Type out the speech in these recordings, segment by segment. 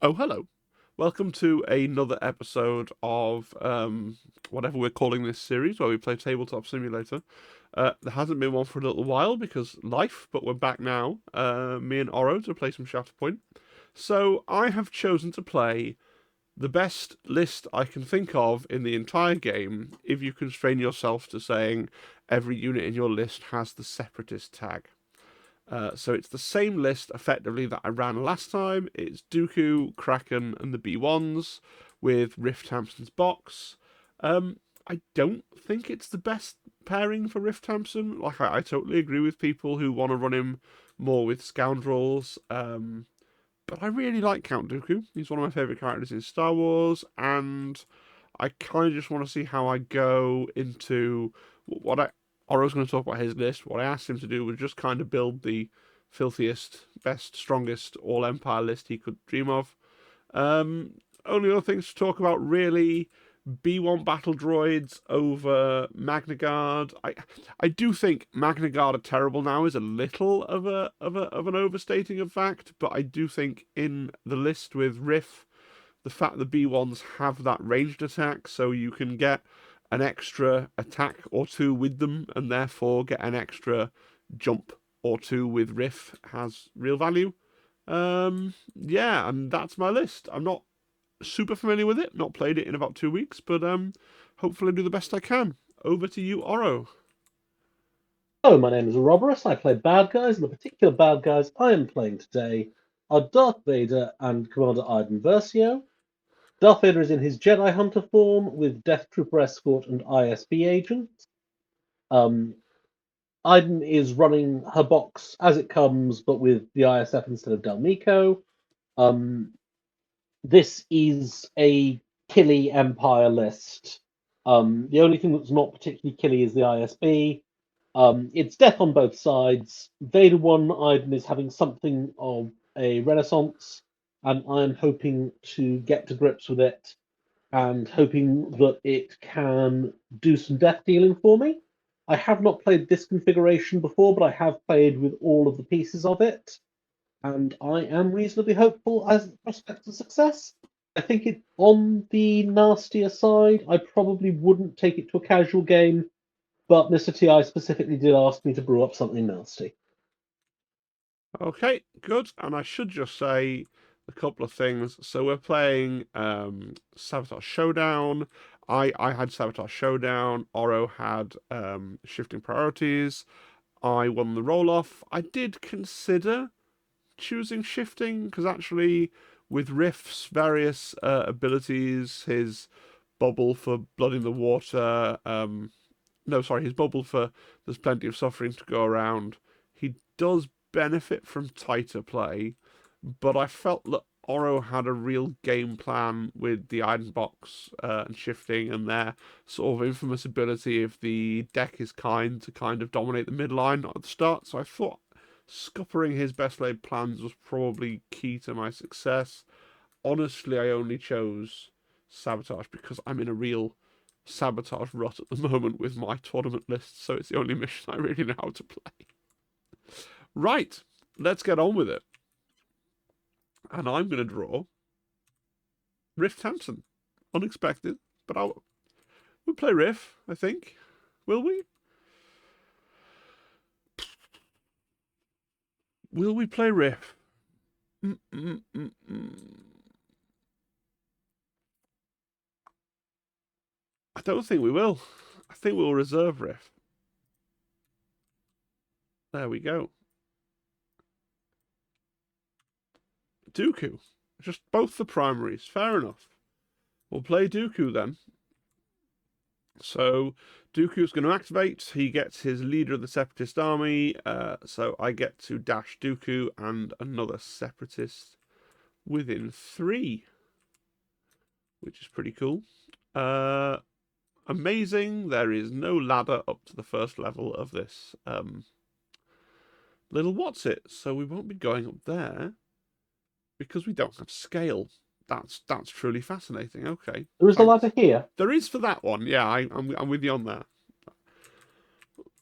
Oh, hello. Welcome to another episode of whatever we're calling this series, where we play Tabletop Simulator. There hasn't been one for a little while because life, but we're back now, me and Ouro, to play some Shatterpoint. So I have chosen to play the best list I can think of in the entire game, if you constrain yourself to saying every unit in your list has the Separatist tag. So it's the same list effectively that I ran last time. It's Dooku, Kraken, and the B1s with Riff Tamsin's box. I don't think it's the best pairing for Riff Tamsin. Like, I totally agree with people who want to run him more with Scoundrels. But I really like Count Dooku. He's one of my favourite characters in Star Wars, and I kind of just want to see how I go into what I. Oro's going to talk about his list. What I asked him to do was just kind of build the filthiest, best, strongest all Empire list he could dream of. Only other things to talk about really: B1 battle droids over Magna Guard. I do think Magna Guard are terrible now is a little of an overstating of fact, but I do think in the list with Riff, the fact the B1s have that ranged attack, so you can get an extra attack or two with them, and therefore get an extra jump or two with Riff, has real value. Yeah, and that's my list. I'm not super familiar with it, not played it in about 2 weeks, but hopefully do the best I can. Over to you, Oro. Hello, my name is Roberus. I play bad guys, and the particular bad guys I am playing today are Darth Vader and Commander Iden Versio. Darth Vader is in his Jedi Hunter form with Death Trooper Escort and ISB agent. Um, Iden is running her box as it comes, but with the ISF instead of Del Meeko. Um, this is a killy Empire list. The only thing that's not particularly killy is the ISB. It's death on both sides. Vader 1 Iden is having something of a renaissance, and I'm hoping to get to grips with it and hoping that it can do some death dealing for me. I have not played this configuration before, but I have played with all of the pieces of it, and I am reasonably hopeful as prospects of success. I think it on the nastier side. I probably wouldn't take it to a casual game, but Mr. TI specifically did ask me to brew up something nasty. Okay, good. And I should just say a couple of things. So we're playing Sabotage Showdown. I had Sabotage Showdown. Oro had Shifting Priorities. I won the roll off. I did consider choosing shifting because actually, with Riff's various abilities, his bubble for blood in the water, no, sorry, his bubble for there's plenty of suffering to go around. He does benefit from tighter play, but I felt that Oro had a real game plan with the Iron Box and shifting and their sort of infamous ability if the deck is kind to kind of dominate the midline at the start. So I thought scuppering his best laid plans was probably key to my success. Honestly, I only chose Sabotage because I'm in a real Sabotage rut at the moment with my tournament list, so it's the only mission I really know how to play. Right, let's get on with it. And I'm going to draw Riff Tamsin. Unexpected, but we'll play Riff, I think. Will we? Will we play Riff? Mm-mm-mm-mm. I don't think we will. I think we'll reserve Riff. There we go. Dooku. Just both the primaries. Fair enough. We'll play Dooku then. So Dooku's going to activate. He gets his leader of the Separatist army. So I get to dash Dooku and another Separatist within 3, which is pretty cool. Amazing. There is no ladder up to the first level of this little what's it. So we won't be going up there because we don't have scale. That's truly fascinating. Okay, There is a thanks. ladder here. There is for that one. Yeah, I'm with you on that.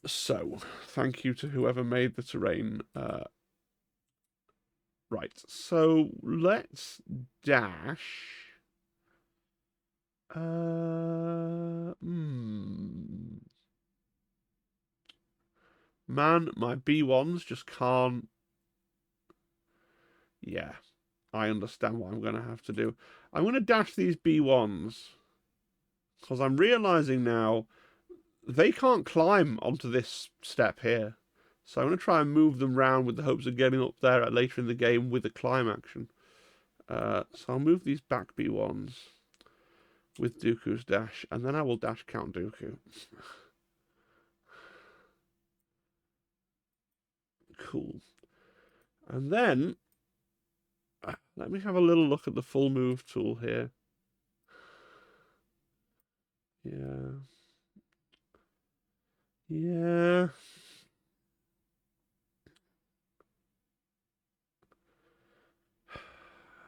So, thank you to whoever made the terrain. Right, so let's dash. Man, my B1s just can't. Yeah, I understand what I'm going to have to do. I'm going to dash these B1s because I'm realizing now they can't climb onto this step here. So I'm going to try and move them round with the hopes of getting up there later in the game with a climb action. So I'll move these back B1s with Dooku's dash, and then I will dash Count Dooku. Cool. And then, let me have a little look at the full move tool here. Yeah. Yeah.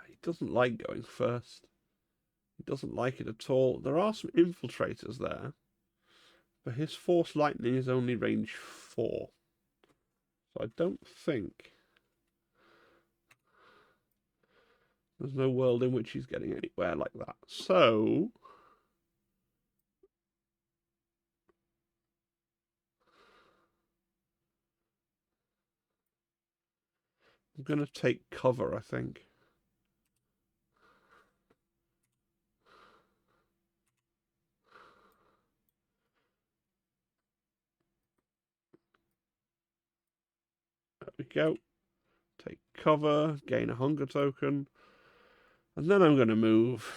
He doesn't like going first. He doesn't like it at all. There are some infiltrators there, but his force lightning is only range 4. So I don't think there's no world in which he's getting anywhere like that. So I'm going to take cover, I think. There we go. Take cover, gain a hunger token. And then I'm going to move.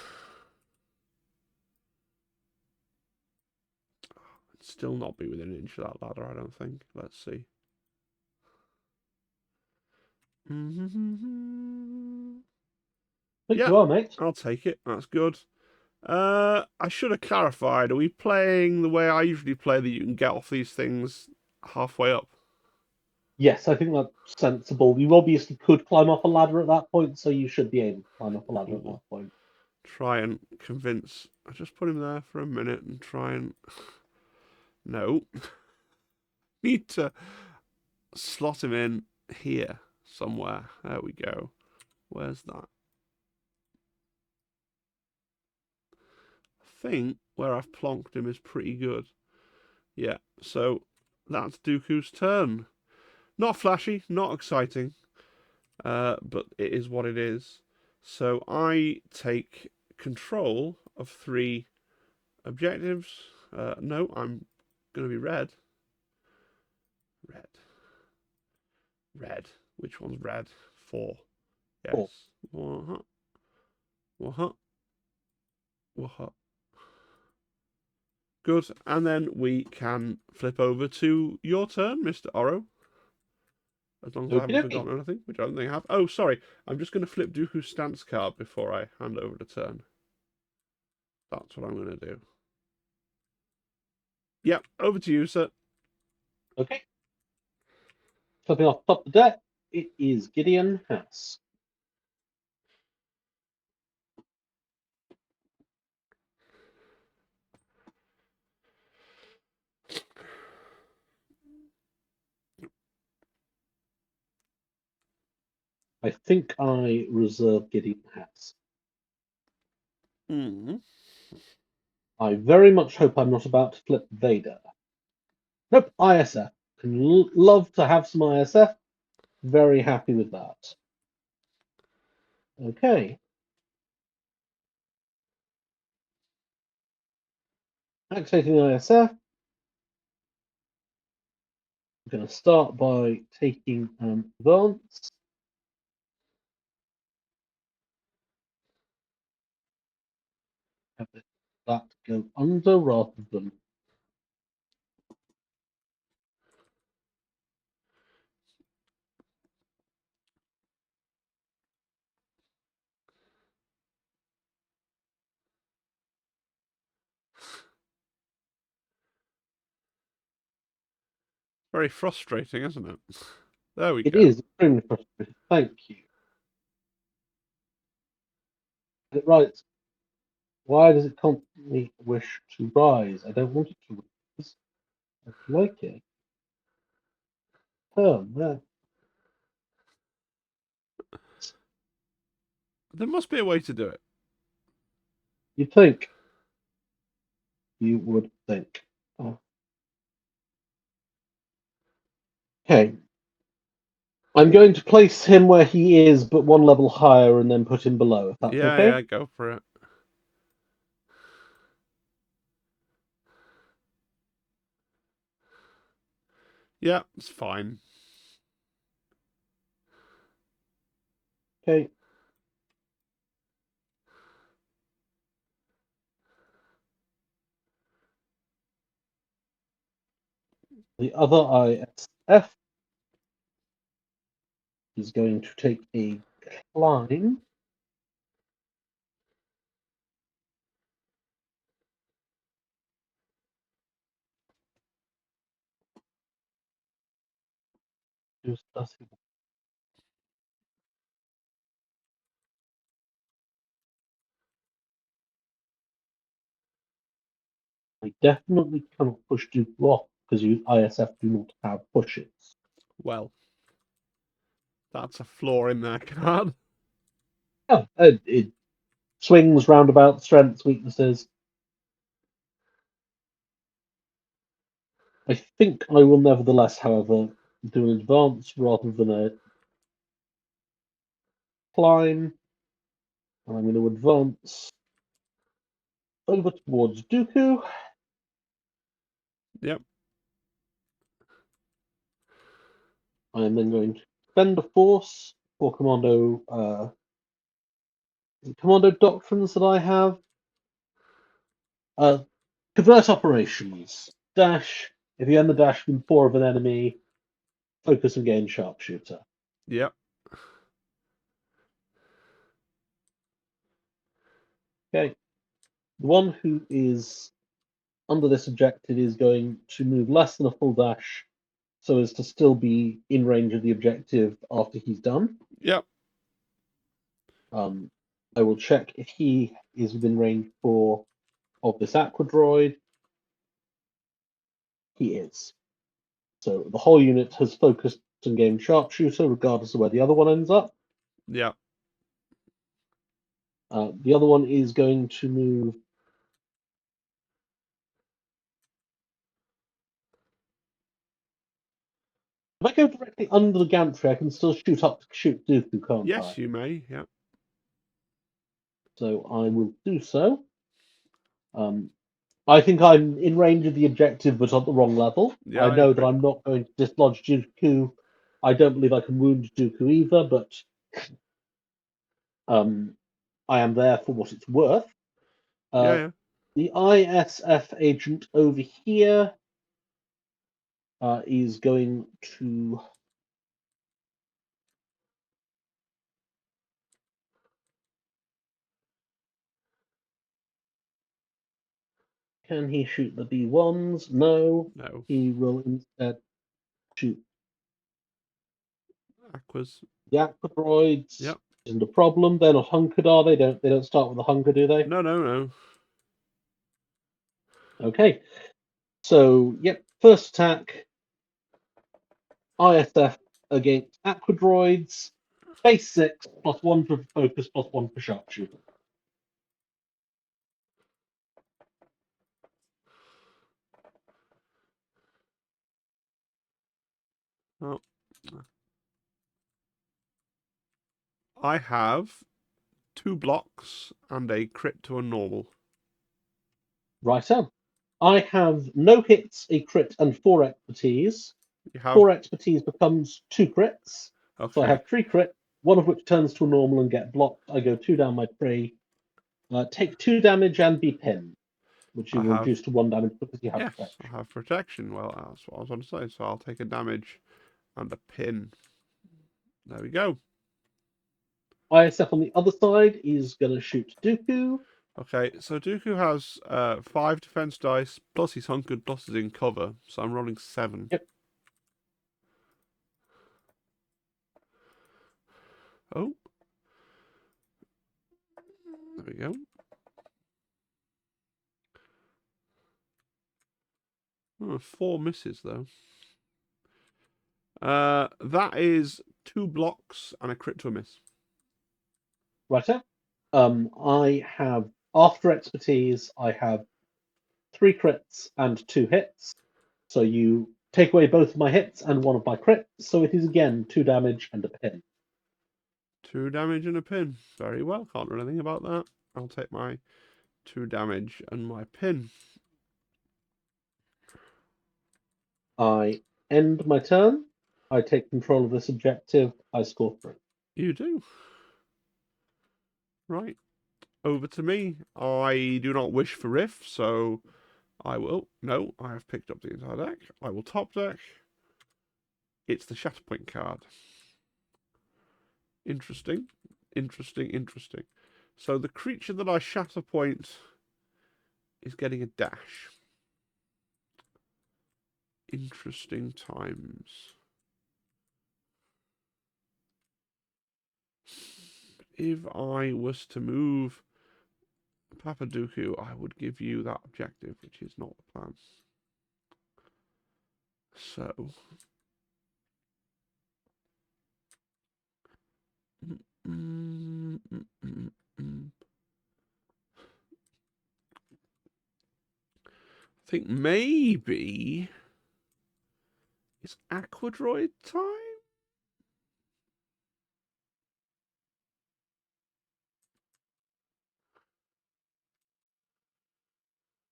Still not be within an inch of that ladder, I don't think. Let's see. Think Yeah, you are, mate. I'll take it. That's good. I should have clarified. Are we playing the way I usually play that you can get off these things halfway up? Yes, I think that's sensible. You obviously could climb off a ladder at that point, so you should be able to climb up a ladder at Cool. that point. Try and convince. I just put him there for a minute and try and. No. Need to slot him in here somewhere. There we go. Where's that? I think where I've plonked him is pretty good. Yeah, so that's Dooku's turn. Not flashy, not exciting, but it is what it is. So I take control of 3 objectives. No, I'm going to be red. Red. Red. Which one's red? 4. Yes. 4. What? What? What? Good. And then we can flip over to your turn, Mr. Ouro. As long as I Okie haven't dokie. forgotten anything, which I don't think I have. Oh, sorry. I'm just going to flip Dooku's stance card before I hand over the turn. That's what I'm going to do. Yep, over to you, sir. Okay. Flipping off top of the deck, it is Gideon House. I think I reserve Gideon House. Hmm. I very much hope I'm not about to flip Vader. Nope, ISF. Can love to have some ISF. Very happy with that. Okay. Activating ISF. I'm going to start by taking advance. Have that go under rather than. Very frustrating, isn't it? There we It go. is extremely frustrating. Thank you. It writes, why does it constantly wish to rise? I don't want it to rise. I like it. There. There must be a way to do it. You'd think. You would think. Oh. Okay. I'm going to place him where he is, but one level higher, and then put him below, if that's Yeah, okay. yeah, go for it. Yeah, it's fine. Okay. The other ISF is going to take a climb. Just does he- I definitely cannot push Dooku off because you ISF do not have pushes. Well, that's a flaw in their card. Yeah, it swings, roundabout, strengths, weaknesses. I think I will nevertheless, however, do an advance rather than a climb. And I'm going to advance over towards Dooku. Yep, I am then going to spend a force for commando doctrines that I have. Uh, convert operations. Dash. If you end the dash within 4 of an enemy, focus and gain sharpshooter. yep, Okay. The one who is under this objective is going to move less than a full dash so as to still be in range of the objective after he's done. yep, Um, I will check if he is within range of this aqua droid. He is. So the whole unit has focused and gained sharpshooter, regardless of where the other one ends up. yep. The other one is going to move. If I go directly under the gantry, I can still shoot up to shoot Dooku, can't I? Yes, you may. Yep. So I will do so. I think I'm in range of the objective, but at the wrong level. Yeah, I I know that agree. I'm not going to dislodge Dooku. I don't believe I can wound Dooku either, but um, I am there for what it's worth. Yeah, Uh, yeah. the ISF agent over here is going to. Can he shoot the B1s? No. No. He will instead shoot Aquas. the aqua droids. Yep. Isn't a problem. They're not hunkered, are they? They don't start with a hunker, do they? No, no, no. Okay. So, yep, first attack, ISF against aqua droids, base 6, +1 for focus, +1 for sharpshooter. Oh. I have 2 blocks and a crit to a normal. Right on. I have no hits, a crit, and 4 expertise. You have. 4 expertise becomes 2 crits. So I Okay. have 3 crits, one of which turns to a normal and get blocked. I go 2 down my tree. Take 2 damage and be pinned, which you I will have. reduce to 1 damage because you have Yes, protection. I have protection. Well, that's what I was going to say. So I'll take a damage and a pin. There we go. ISF on the other side is going to shoot Dooku. Okay, so Dooku has 5 defense dice, plus he's hunkered, plus he's in cover. So I'm rolling 7. Yep. Oh, there we go. Oh, 4 misses though. That is 2 blocks and a crit to a miss. Righto. I have after expertise. I have 3 crits and 2 hits. So you take away both of my hits and one of my crits. So it is again 2 damage and a pin. 2 damage and a pin. Very well. Can't do anything about that. I'll take my 2 damage and my pin. I end my turn. I take control of this objective. I score 3. You do. Right. Over to me. I do not wish for Riff, so I will. No, I have picked up the entire deck. I will top deck. It's the Shatterpoint card. Interesting. Interesting, interesting. So the creature that I Shatterpoint is getting a dash. Interesting times. If I was to move Papa Dooku, I would give you that objective, which is not the plan. So... I think maybe it's Aquadroid time?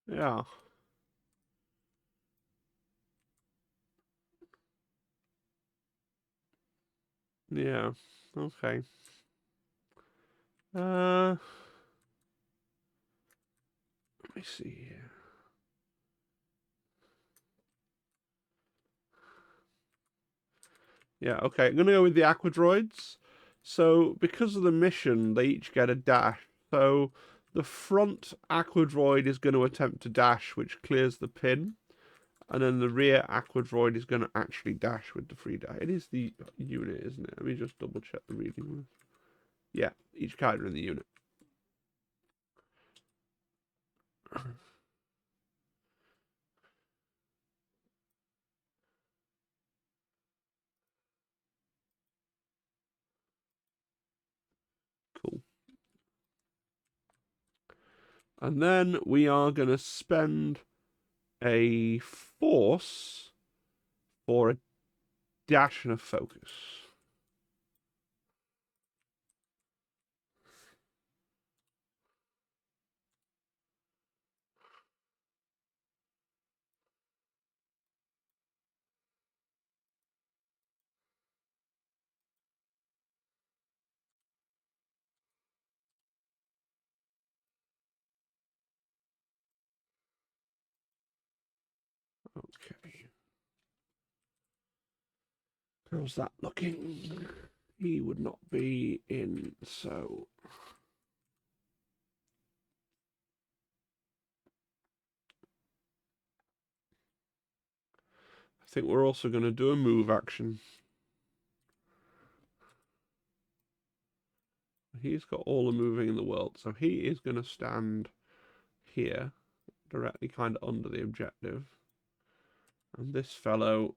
Yeah. Yeah. Okay. Let me see here. Yeah, okay. I'm going to go with the Aquadroids. So, because of the mission, they each get a dash. So, the front Aquadroid is going to attempt to dash, which clears the pin. And then the rear Aquadroid is going to actually dash with the free dash. It is the unit, isn't it? Let me just double check the reading. Yeah, each character in the unit. Cool. And then we are going to spend a force for a dash and a focus. Okay. How's that looking? He would not be in, so... I think we're also going to do a move action. He's got all the moving in the world, so he is going to stand here, directly kind of under the objective. And this fellow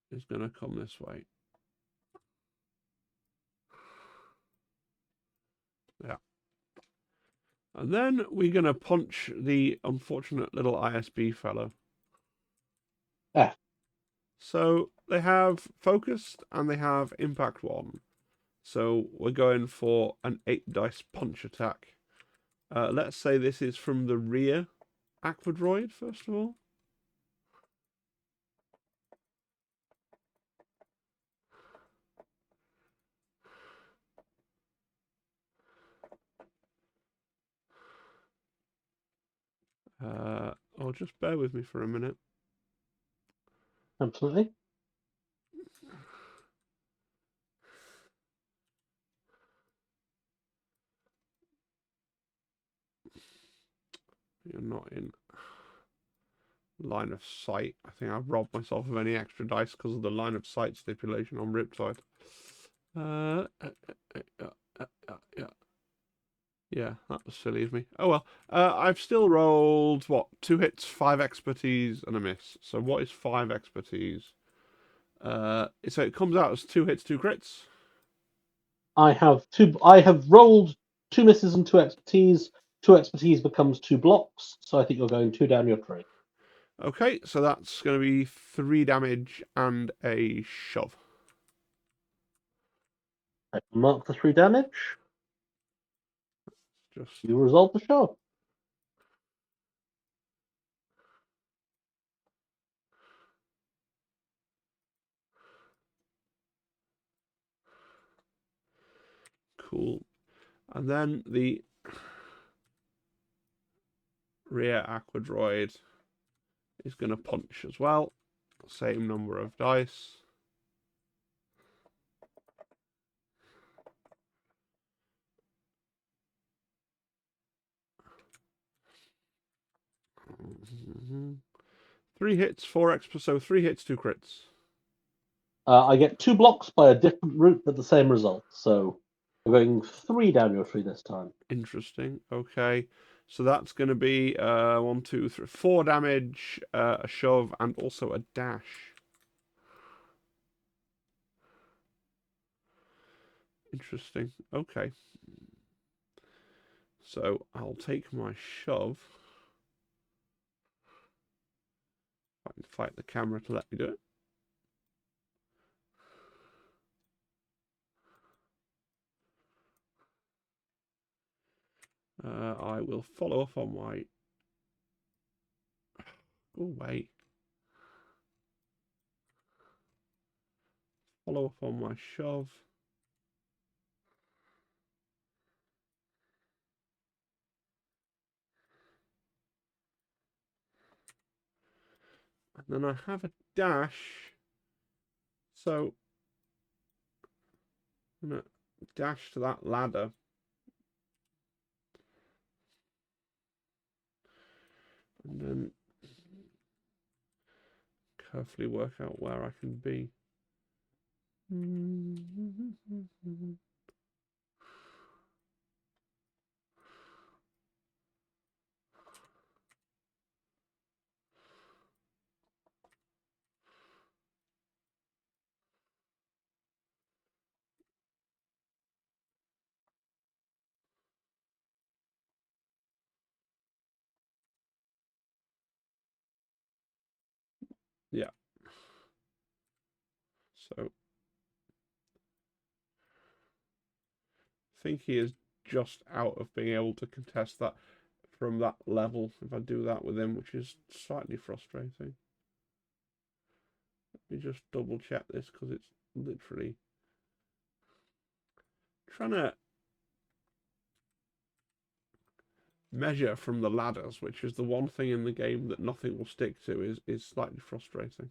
is going to come this way. Yeah. And then we're going to punch the unfortunate little ISB fellow. Ah. So they have focused and they have impact 1. So we're going for an 8 dice punch attack. Let's say this is from the rear Aquadroid, first of all. Oh, just bear with me for a minute. Absolutely. You're not in line of sight. I think I've robbed myself of any extra dice because of the line of sight stipulation on Riptide. Yeah, that was silly of me. Oh well. I've still rolled, what, 2 hits, 5 expertise, and a miss. So what is 5 expertise? So it comes out as 2 hits, 2 crits. I have rolled 2 misses and 2 expertise. 2 expertise becomes 2 blocks, so I think you're going 2 down your tree. Okay, so that's going to be 3 damage and a shove. I can mark the 3 damage. Just You resolve the shove. cool. And then the rear aqua droid is going to punch as well. Same number of dice. Mm-hmm. 3 hits, 4 extra, so 3 hits, 2 crits. I get 2 blocks by a different route, but the same result. So you're going 3 down your tree this time. Interesting. Okay. So that's going to be 1, 2, 3, 4 damage, a shove, and also a dash. Interesting. Okay. So I'll take my shove. I can fight the camera to let me do it. I will follow up on my... Go away. Follow up on my shove. And then I have a dash. So I'm going to dash to that ladder. And then carefully work out where I can be. Yeah. So I think he is just out of being able to contest that from that level if I do that with him, which is slightly frustrating. Let me just double check this because it's literally trying to measure from the ladders, which is the one thing in the game that nothing will stick to, is slightly frustrating.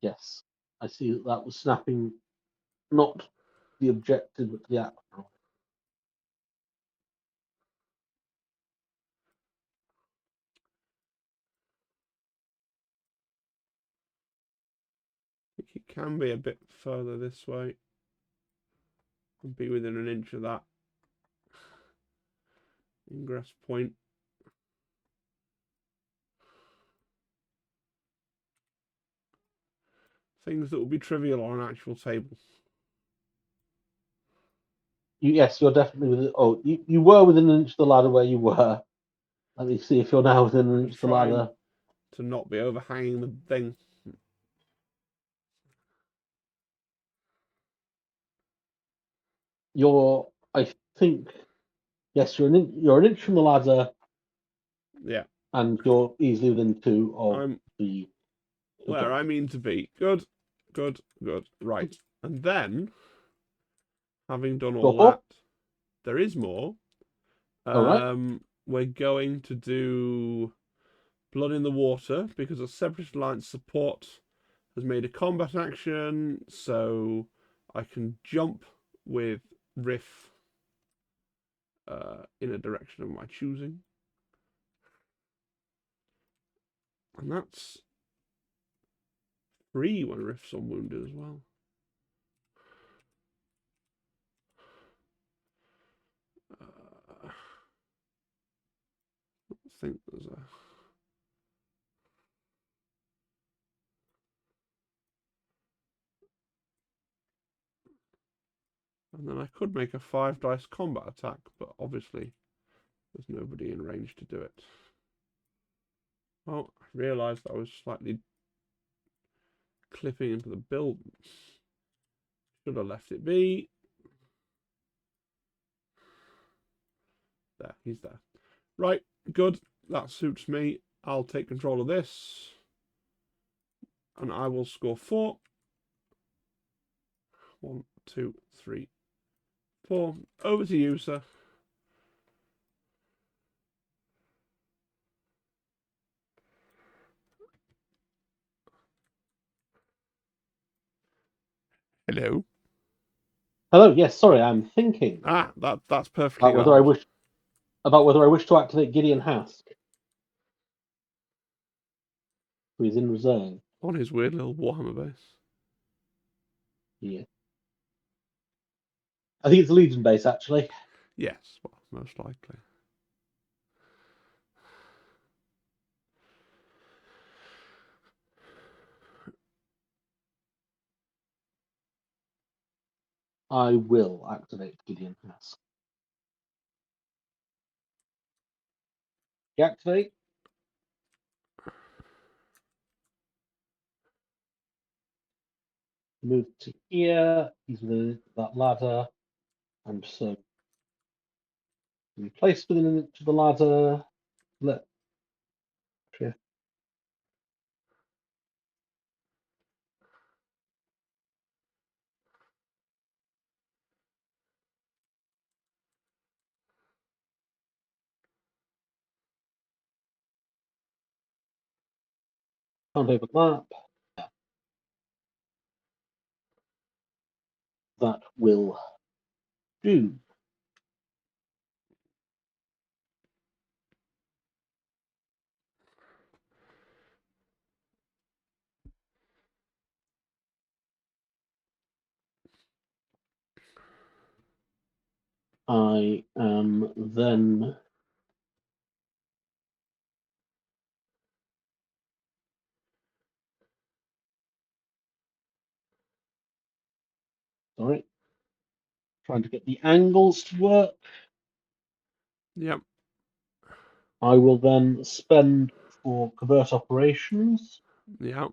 Yes, I see that was snapping not the objective, but the actor. I think it can be a bit further this way and be within an inch of that ingress point. Things that will be trivial on an actual table. Yes, you're definitely within. Oh, you were within an inch of the ladder where you were. Let me see if you're now within an I'm inch of the ladder. trying to not be overhanging the thing. You're, I think, yes, you're an inch from the ladder, Yeah, and you're easily within 2 of I'm the where I objective. mean to be. Good, good, good. Right. And then, having done Go all for. that, there is more. All right. We're going to do Blood in the Water because a Separatist Alliance support has made a combat action, so I can jump with Riff in a direction of my choosing. And that's free when Riff's unwounded as well. think there's a... And then I could make a 5-dice combat attack, but obviously there's nobody in range to do it. Oh, I realised I was slightly clipping into the build. Should have left it be. There, he's there. Right, good. That suits me. I'll take control of this. And I will score 4. 1, 2, 3, 4. Over to you, sir. Hello. Hello. Yes. Sorry, I'm thinking Ah, that's perfectly about whether valid. I wish to activate Gideon Hask, who is in reserve. On his weird little Warhammer base. Yeah. I think it's Legion base, actually. Yes, well, most likely. I will activate Gideon Hask. Deactivate. Move to here. He's within that ladder. And so we place within to the ladder. Let can't open that. That will do. I am then sorry, trying to get the angles to work. Yep. I will then spend for covert operations. Yep.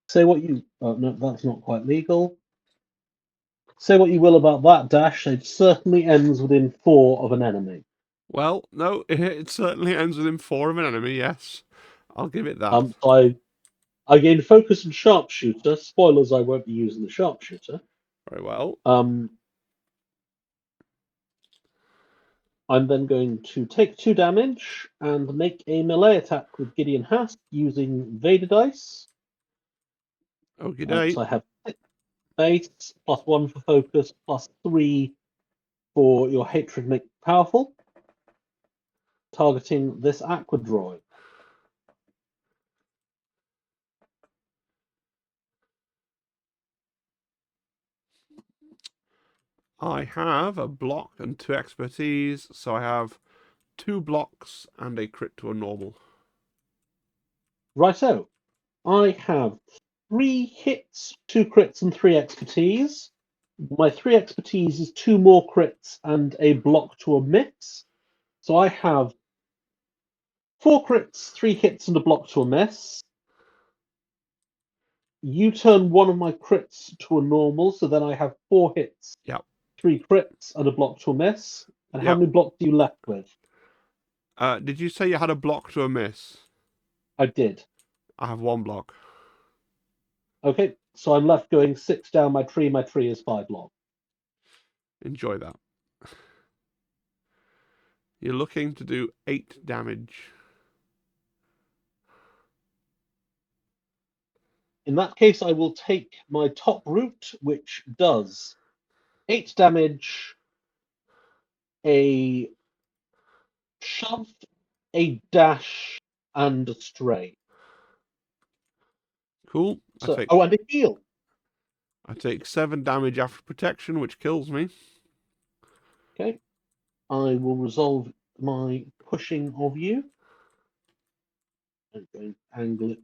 Say what you. Oh, no, that's not quite legal. Say what you will about that dash. It certainly ends within 4 of an enemy. Well, no, it certainly ends within 4 of an enemy, yes. I'll give it that. So I gain focus and sharpshooter. Spoilers: I won't be using the sharpshooter. Very well. I'm then going to take 2 damage and make a melee attack with Gideon Hask using Vader dice. Okie doke. So I have 6 base, plus 1 for focus, plus 3 for your hatred make powerful. Targeting this aqua droid. I have a block and 2 expertise, so I have 2 blocks and a crit to a normal. Righto. I have 3 hits, 2 crits, and 3 expertise. My 3 expertise is 2 more crits and a block to a miss. So I have 4 crits, 3 hits, and a block to a miss. You turn one of my crits to a normal, so then I have 4 hits, Yep. 3 crits, and a block to a miss. And how Yep. many blocks are you left with? Did you say you had a block to a miss? I did. I have 1 block. Okay, so I'm left going 6 down my tree. My tree is 5 long. Enjoy that. You're looking to do 8 damage. In that case, I will take my top route, which does 8 damage, a shove, a dash, and a stray. Cool. So, and a heal. I take 7 damage after protection, which kills me. Okay. I will resolve my pushing of you. I'm going to angle it.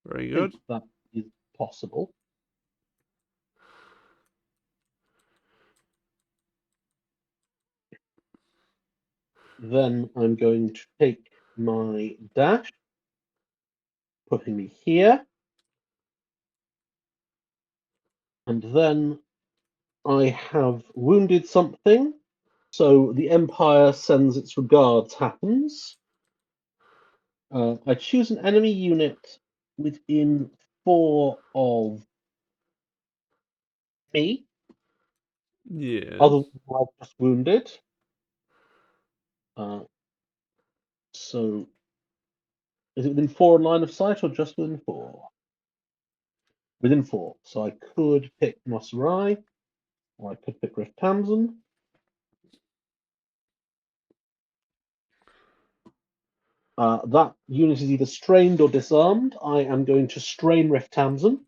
Very I good. think that is possible. Then I'm going to take my dash, putting me here. And then I have wounded something. So the Empire sends its regards happens. I choose an enemy unit within 4 of me, Yes. other than I've just wounded. So is it within 4 in line of sight or just within 4? Within 4. So I could pick Mos Eisley, or I could pick Riff Tamsin. That unit is either strained or disarmed. I am going to strain Riff Tamsin.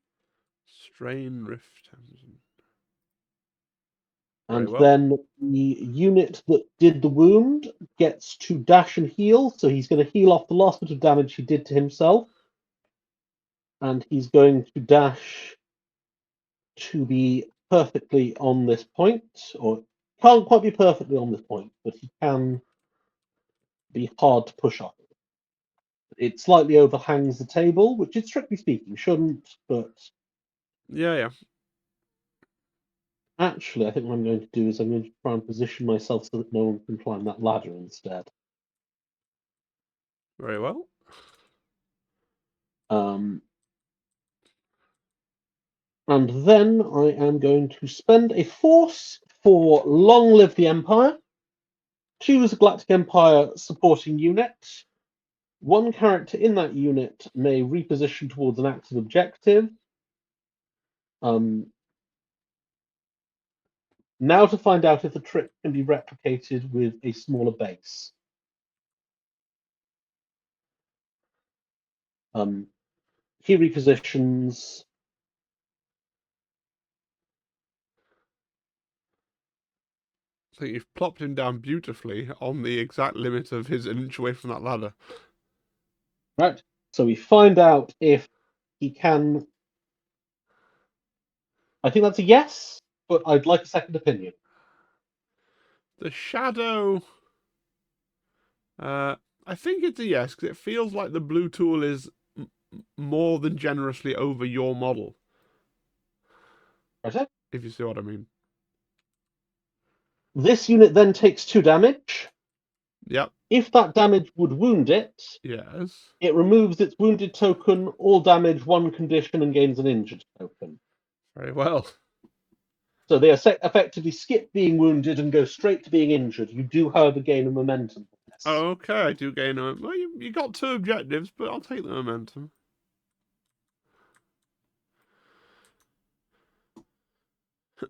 Strain Riff Tamsin. Very And well. then the unit that did the wound gets to dash and heal. So he's going to heal off the last bit of damage he did to himself. And he's going to dash to be perfectly on this point, or can't quite be perfectly on this point, but he can be hard to push off. It slightly overhangs the table, which it strictly speaking shouldn't, but Yeah. actually I think what I'm going to do is I'm going to try and position myself so that no one can climb that ladder instead. Very well. And then I am going to spend a force for Long Live the Empire. Choose a Galactic Empire supporting unit. One character in that unit may reposition towards an active objective. Now to find out if the trick can be replicated with a smaller base. He repositions. So you've plopped him down beautifully on the exact limit of his inch away from that ladder. Right. So we find out if he can. I think that's a yes, but I'd like a second opinion. The shadow. I think it's a yes, because it feels like the blue tool is more than generously over your model. Right. If you see what I mean. This unit then takes 2 damage. Yep. If that damage would wound it, Yes. it removes its wounded token, all damage, 1 condition, and gains an injured token. Very well. So they effectively skip being wounded and go straight to being injured. You do, however, gain a momentum from this. Okay, I do gain a... Well, you got 2 objectives, but I'll take the momentum.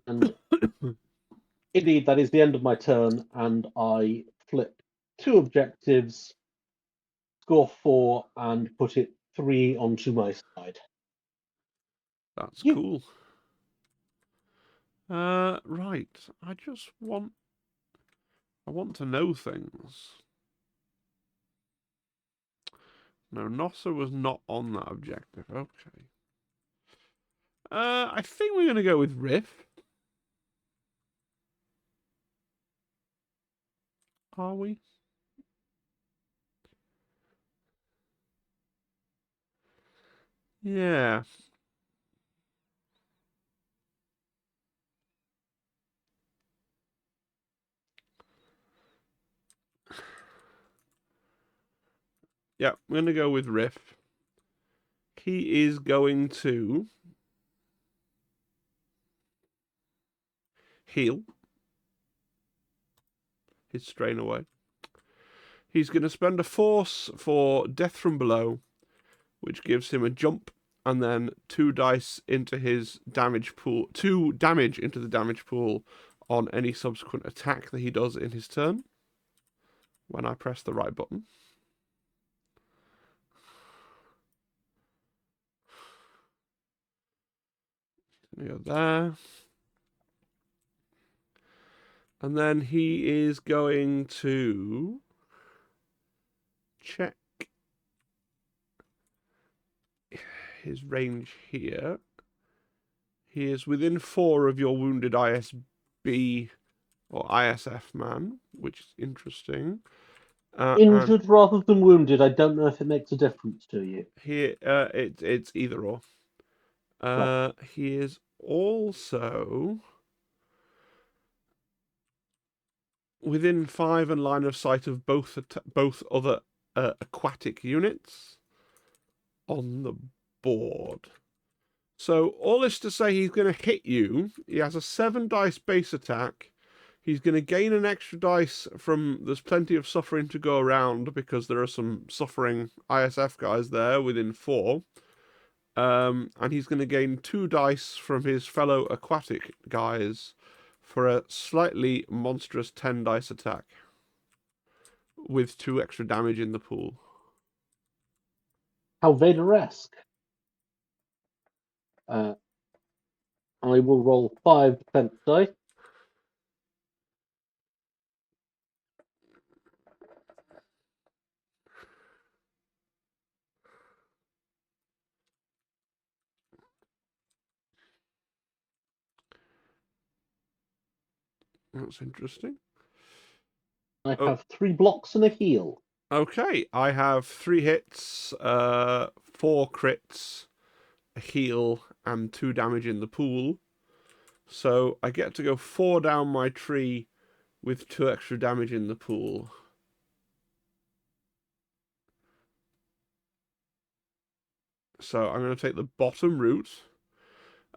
And indeed, that is the end of my turn, and I flip 2 objectives, score 4, and put it 3 onto my side. That's cool. Right. I want to know things. No, Nossa was not on that objective. Okay. I think we're going to go with Riff. Are we? Yeah. Yeah, I'm going to go with Riff. He is going to heal his strain away. He's going to spend a force for Death from Below, which gives him a jump and then 2 dice into his damage pool. 2 damage into the damage pool on any subsequent attack that he does in his turn when I press the right button. Go there. And then he is going to check his range here. He is within 4 of your wounded ISB or ISF man, which is interesting. Injured rather than wounded. I don't know if it makes a difference to you. Here, it's either or. Right. He is also within 5 and line of sight of both other aquatic units on the board. So all this to say, he's going to hit you. He has a 7 dice base attack. He's going to gain an extra dice from. There's plenty of suffering to go around because there are some suffering ISF guys there within 4. And he's going to gain 2 dice from his fellow aquatic guys for a slightly monstrous 10 dice attack with 2 extra damage in the pool. How Vader-esque. I will roll 5 defense dice. That's interesting. I have 3 blocks and a heal. Okay, I have 3 hits, 4 crits, a heal, and 2 damage in the pool. So I get to go 4 down my tree with 2 extra damage in the pool. So I'm going to take the bottom route.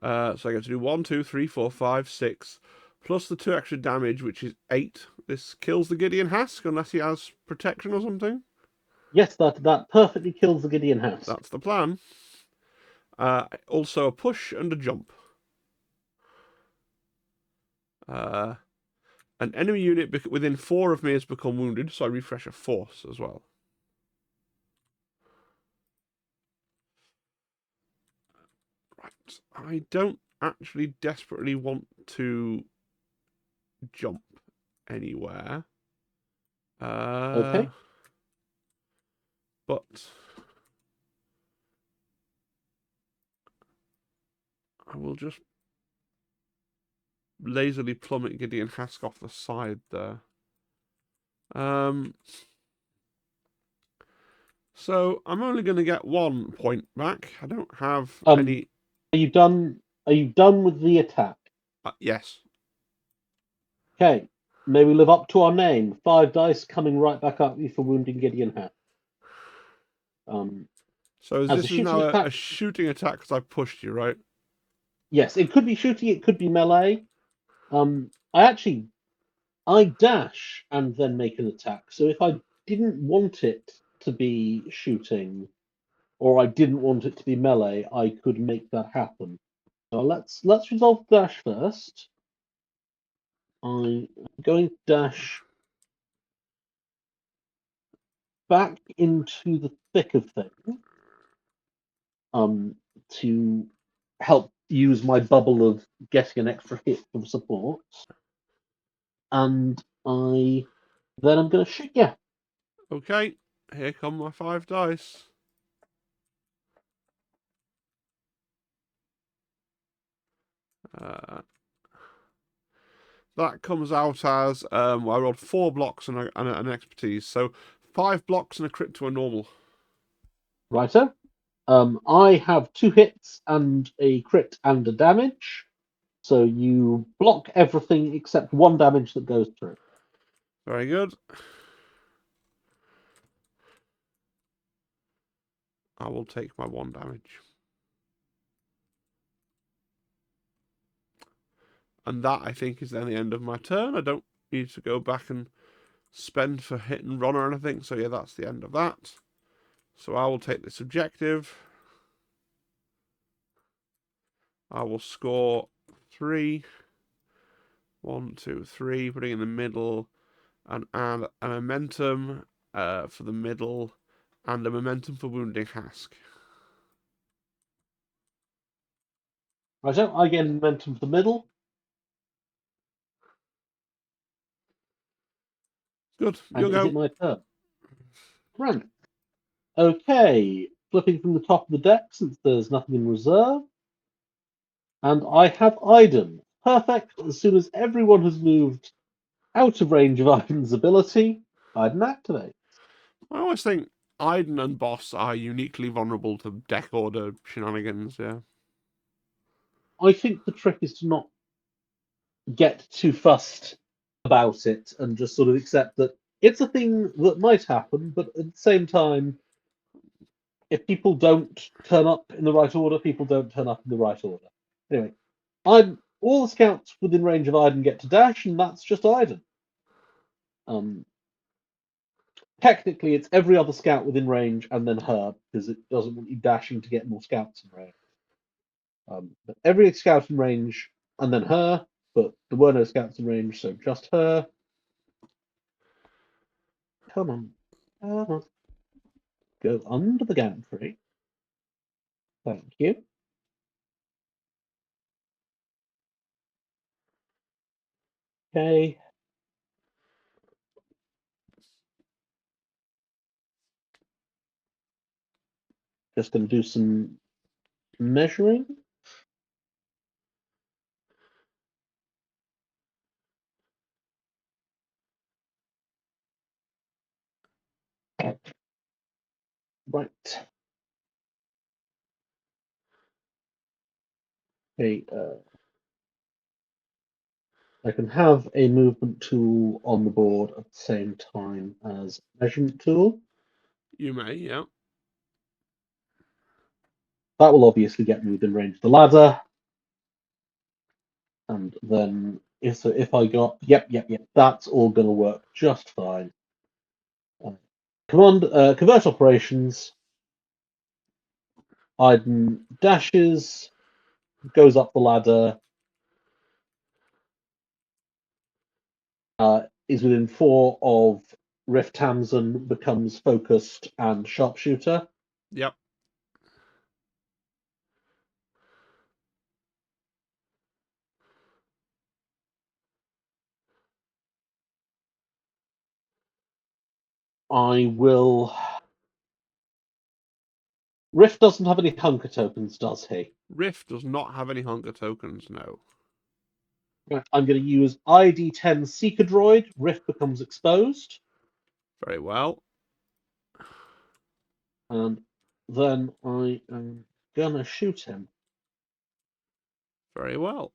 So I get to do 1, 2, 3, 4, 5, 6, plus the 2 extra damage, which is 8. This kills the Gideon Hask unless he has protection or something. Yes, that perfectly kills the Gideon Hask. That's the plan. Also a push and a jump. An enemy unit within 4 of me has become wounded, so I refresh a force as well. Right. I don't actually desperately want to jump anywhere. Okay. But I will just lazily plummet Gideon Hask off the side there. So I'm only going to get 1 point back. I don't have any. Are you done? Are you done with the attack? Yes. Okay. May we live up to our name? 5 dice coming right back at you for wounding Gideon Hask. So this is now a shooting attack because I pushed you, right? Yes, it could be shooting. It could be melee. I dash and then make an attack. So if I didn't want it to be shooting, or I didn't want it to be melee, I could make that happen. So let's resolve dash first. I'm going to dash back into the thick of things. To help use my bubble of getting an extra hit from support. And I'm going to shoot you. Okay, here come my 5 dice. That comes out as I rolled 4 blocks and an expertise, so 5 blocks and a crit to a normal. Righto. I have 2 hits and a crit and a damage. So you block everything except 1 damage that goes through. Very good. I will take my 1 damage. And that, I think, is then the end of my turn. I don't need to go back and spend for hit and run or anything. So yeah, that's the end of that. So I will take this objective. I will score 3. 1, 2, 3. Putting in the middle and add a momentum for the middle and a momentum for wounding Hask. Right, I get momentum for the middle. Good. And You'll is go. it my turn? Grand. Okay, flipping from the top of the deck since there's nothing in reserve. And I have Iden. Perfect. As soon as everyone has moved out of range of Iden's ability, Iden activates. I always think Iden and Boss are uniquely vulnerable to deck order shenanigans, yeah. I think the trick is to not get too fussed about it and just sort of accept that it's a thing that might happen, but at the same time, if people don't turn up in the right order, people don't turn up in the right order. Anyway, all the scouts within range of Iden get to dash, and that's just Iden. Technically, it's every other scout within range and then her, because it doesn't want you dashing to get more scouts in range. But every scout in range and then her, but there were no scouts in range, so just her. Come on. Come on. Go under the gantry. Thank you. Okay. Just going to do some measuring. Right. Okay. I can have a movement tool on the board at the same time as measurement tool. You may, yeah. That will obviously get me within range of the ladder. And then if I got yep, that's all going to work just fine. Convert operations. Iden dashes, goes up the ladder, is within 4 of Riff Tamsin, becomes focused and sharpshooter. Yep. I will. Riff doesn't have any hunker tokens, does he? Riff does not have any hunger tokens, no. Right, I'm going to use ID10 Seeker Droid. Riff becomes exposed. Very well. And then I am going to shoot him. Very well.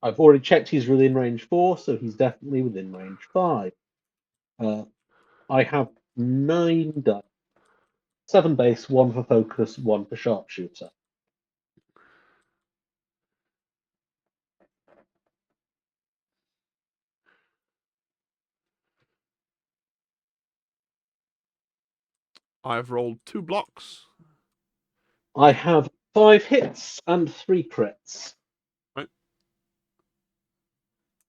I've already checked he's within range 4, so he's definitely within range 5. I have 9 done. 7 base, 1 for focus, 1 for sharpshooter. I've rolled 2 blocks. I have 5 hits and 3 crits. Right.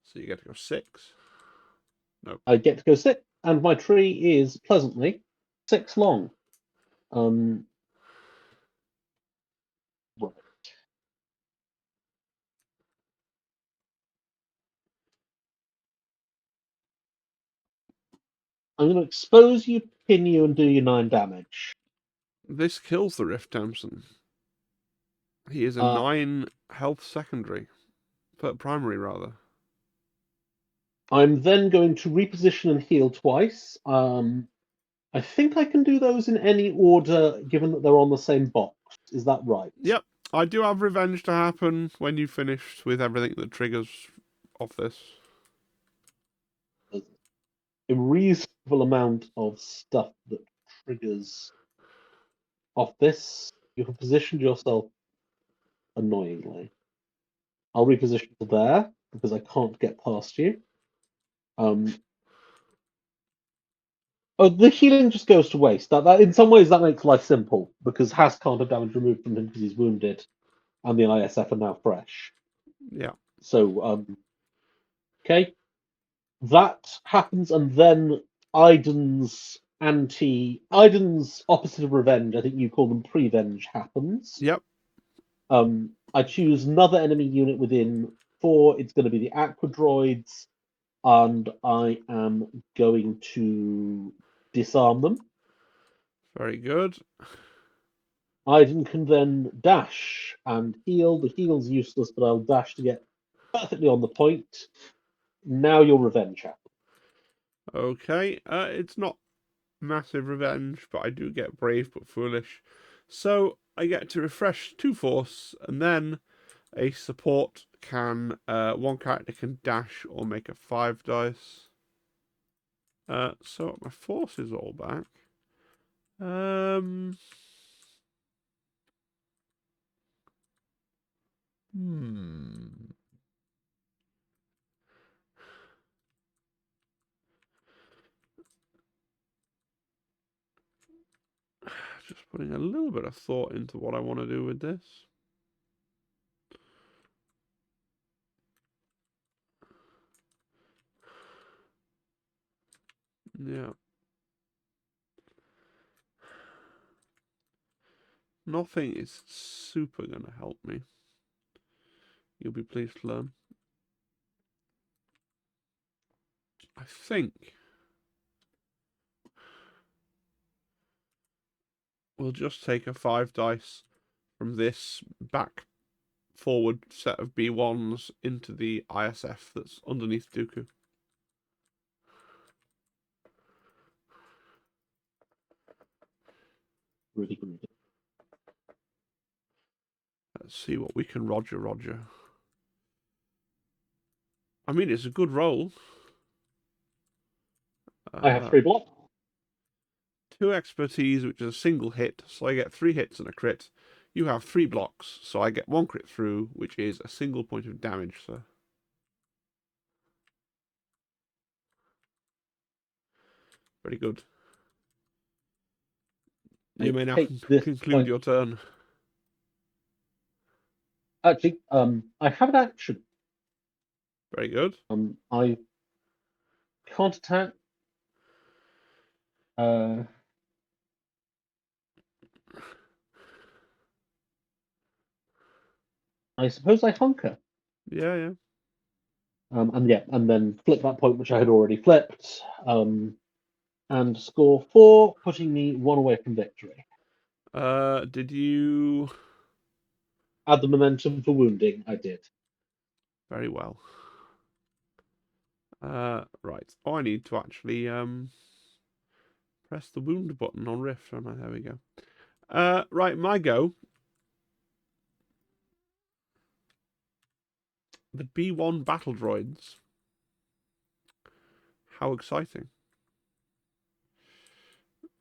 So you get to go 6. No. I get to go 6, and my tree is pleasantly 6 long. Right. I'm going to expose you, pin you, and do you 9 damage. This kills the Rift Tamsin. He is a 9 health secondary. Primary, rather. I'm then going to reposition and heal twice. I think I can do those in any order, given that they're on the same box. Is that right? Yep. I do have revenge to happen when you finished with everything that triggers off this. A reasonable amount of stuff that triggers off this. You have positioned yourself annoyingly. I'll reposition to there because I can't get past you. Oh, the healing just goes to waste. That in some ways that makes life simple because Has can't have damage removed from him because he's wounded, and the ISF are now fresh. Yeah. So okay, that happens, and then Iden's opposite of revenge. I think you call them prevenge happens. Yep. I choose another enemy unit within 4. It's going to be the Aqua Droids, and I am going to disarm them. Very good. Iden can then dash and heal. The heal's useless, but I'll dash to get perfectly on the point. Now your revenge happens. Okay. It's not massive revenge, but I do get brave but foolish. So I get to refresh 2 force, and then a support can one character can dash or make a 5 dice. So my force is all back. Hmm. Just putting a little bit of thought into what I want to do with this. Yeah. Nothing is super going to help me. You'll be pleased to learn. I think we'll just take a 5 dice from this back forward set of B1s into the ISF that's underneath Dooku. Really good. Let's see what we can Roger. I mean, it's a good roll. I have 3 blocks. 2 expertise, which is a single hit, so I get 3 hits and a crit. You have 3 blocks, so I get 1 crit through, which is a single point of damage, sir. Very good. You may now conclude your turn. Actually, I have an action. Very good. I can't attack. I suppose I hunker. Yeah. And then flip that point which I had already flipped. And score 4, putting me 1 away from victory. Did you Add the momentum for wounding? I did. very well. Right. Oh, I need to actually press the wound button on Riff, don't I? There we go. Right, my go. The B1 battle droids. How exciting.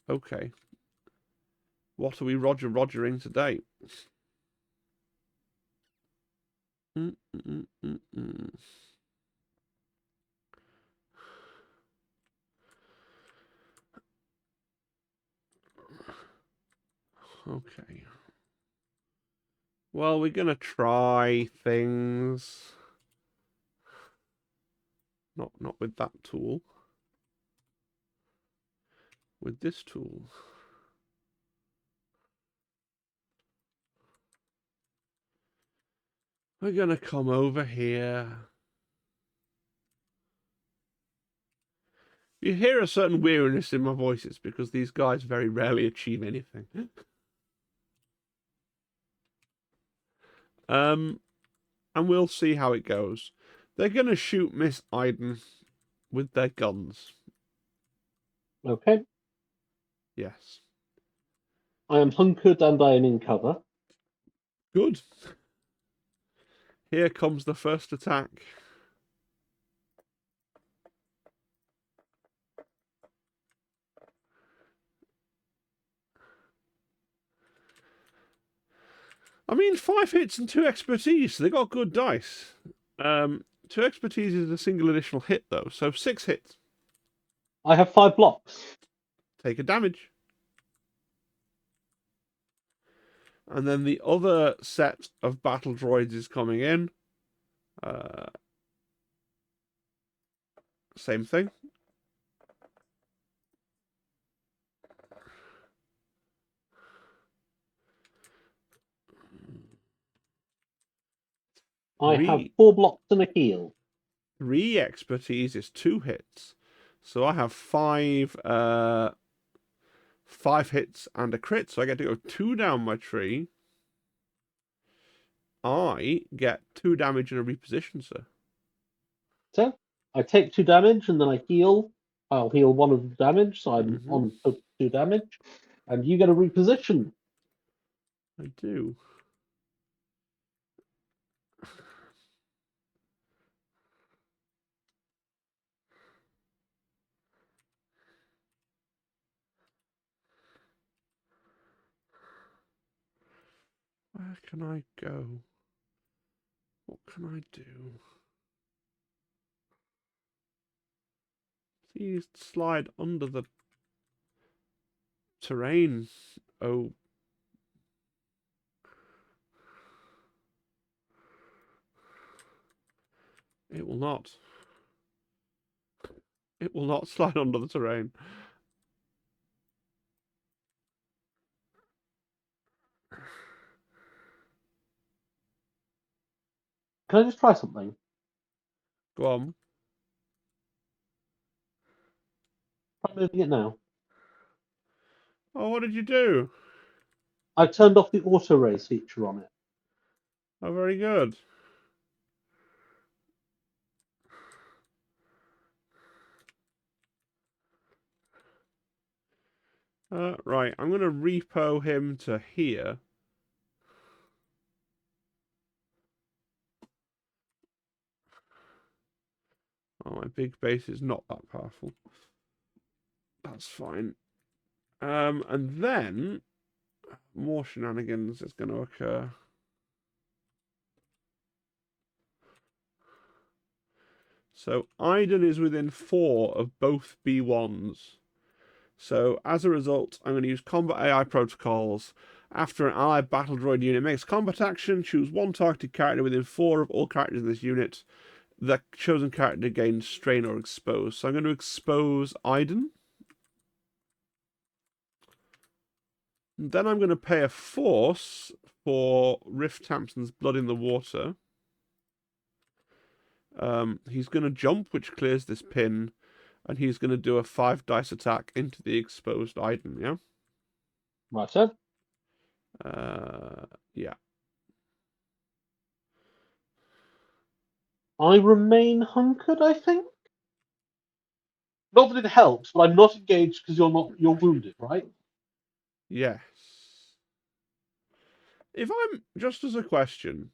Okay. What are we Rogering today? Okay. Well, we're gonna try things. Not with that tool. With this tool. We're gonna come over here. You hear a certain weariness in my voice. It's because these guys very rarely achieve anything. And we'll see how it goes. They're gonna shoot Miss Iden with their guns. Okay. Yes. I am hunkered and I am in cover. Good. Here comes the first attack. I mean, 5 hits and 2 expertise. So they got good dice. 2 expertise is a single additional hit, though. So 6 hits. I have 5 blocks. take a damage. And then the other set of battle droids is coming in. Same thing. I have 4 blocks and a heal. 3 expertise is 2 hits. So I have 5 hits and a crit, so I get to go 2 down my tree. I get 2 damage and a reposition, sir. So I take 2 damage and then I heal. I'll heal 1 of the damage, so I'm on 2 damage. And you get a reposition. I do. Where can I go? What can I do? Please slide under the terrain. Oh. It will not. It will not slide under the terrain. Can I just try something? Go on. Try moving it now. Oh, what did you do? I turned off the auto raise feature on it. Oh, very good. Right, I'm going to repo him to here. Oh, my big base is not that powerful. That's fine. And then more shenanigans is going to occur. So Iden is within 4 of both B1s. So as a result, I'm going to use Combat AI Protocols. After an allied battle droid unit makes combat action, choose 1 targeted character within 4 of all characters in this unit. The chosen character gains strain or expose. So I'm going to expose Iden. Then I'm going to pay a force for Riff Tamson's Blood in the Water. He's going to jump, which clears this pin, and he's going to do a 5 dice attack into the exposed Iden, yeah? Right, sir. Yeah. I remain hunkered, I think. Not that it helps, but I'm not engaged because you're wounded, right? Yes. If I'm, just as a question,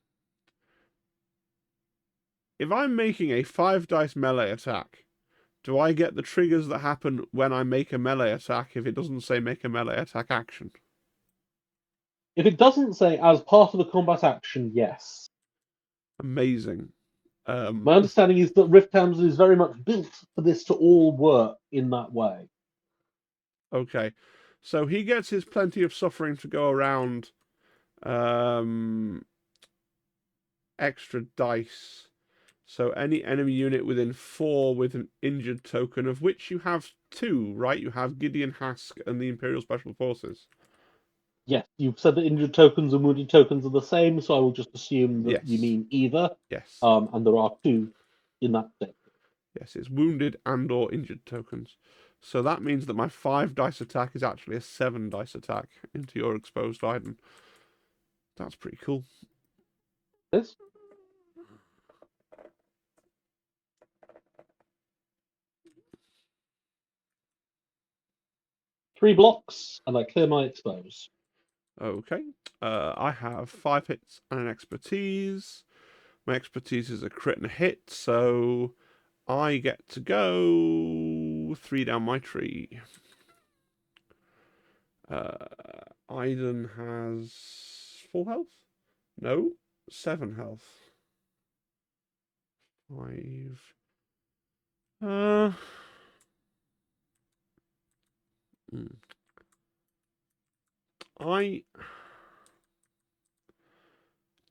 if I'm making a 5 dice melee attack, do I get the triggers that happen when I make a melee attack if it doesn't say make a melee attack action? If it doesn't say as part of the combat action, yes. Amazing. My understanding is that Rift Tamsin is very much built for this to all work in that way. Okay. So he gets his plenty of suffering to go around. Extra dice. So any enemy unit within 4 with an injured token, of which you have 2, right? You have Gideon Hask and the Imperial Special Forces. Yes, you've said that injured tokens and wounded tokens are the same, so I will just assume that Yes. you mean either. Yes. And there are 2 in that state. Yes, it's wounded and or injured tokens. So that means that my 5 dice attack is actually a 7 dice attack into your exposed Iden. That's pretty cool. Yes. Three blocks, and I clear my expose. Okay. I have 5 hits and an expertise. My expertise is a crit and a hit, so I get to go 3 down my tree. Iden has full health? No, 7 health. 5. I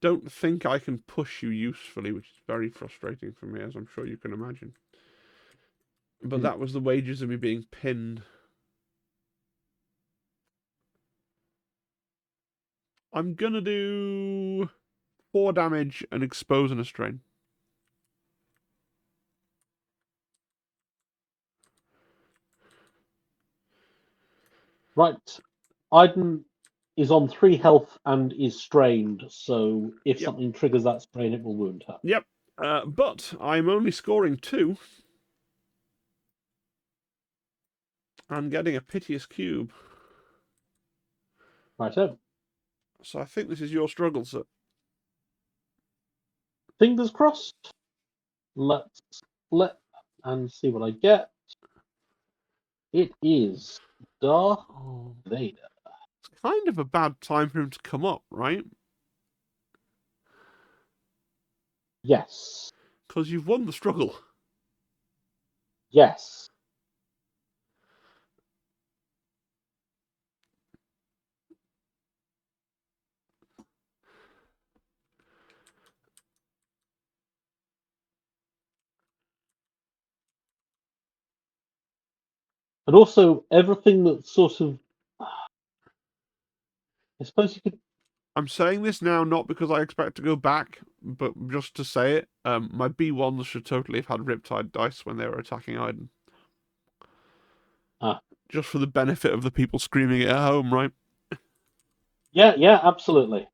don't think I can push you usefully, which is very frustrating for me, as I'm sure you can imagine. But that was the wages of me being pinned. I'm gonna do 4 damage and expose and a strain. Right. Iden is on 3 health and is strained, so if Yep. something triggers that strain, it will wound her. Yep. But I'm only scoring 2. I'm getting a piteous cube. Righto. So I think this is your struggle, sir. Fingers crossed. Let's flip and see what I get. It is Darth Vader. It's kind of a bad time for him to come up, right? Yes. Because you've won the struggle. Yes. And also, everything that sort of. I suppose you could. I'm saying this now not because I expect to go back, but just to say it. My B1s should totally have had Riptide dice when they were attacking Iden. Just for the benefit of the people screaming it at home, right? Yeah, absolutely.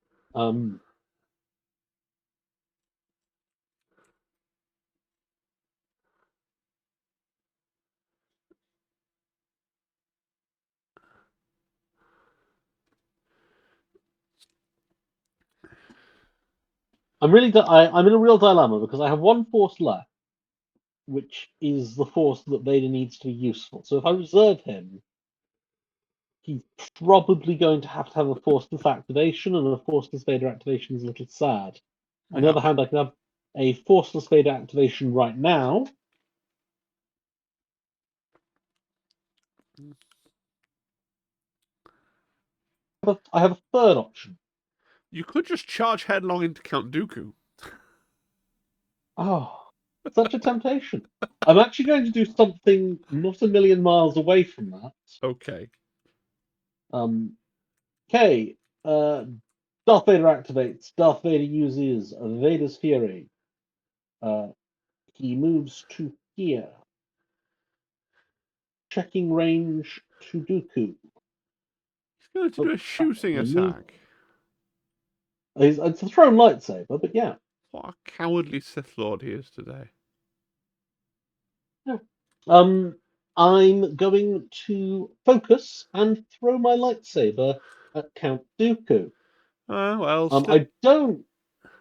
I'm in a real dilemma because I have 1 force left, which is the force that Vader needs to be useful. So if I reserve him, he's probably going to have a forceless activation, and a forceless Vader activation is a little sad. On the Yeah. other hand, I can have a forceless Vader activation right now. I have a third option. You could just charge headlong into Count Dooku. Oh, such a temptation. I'm actually going to do something not a million miles away from that. Okay. Okay. Darth Vader activates. Darth Vader uses Vader's Fury. He moves to here. Checking range to Dooku. He's going to do a shooting attack. It's a thrown lightsaber, but yeah. What a cowardly Sith Lord he is today. Yeah. I'm going to focus and throw my lightsaber at Count Dooku. Well, I don't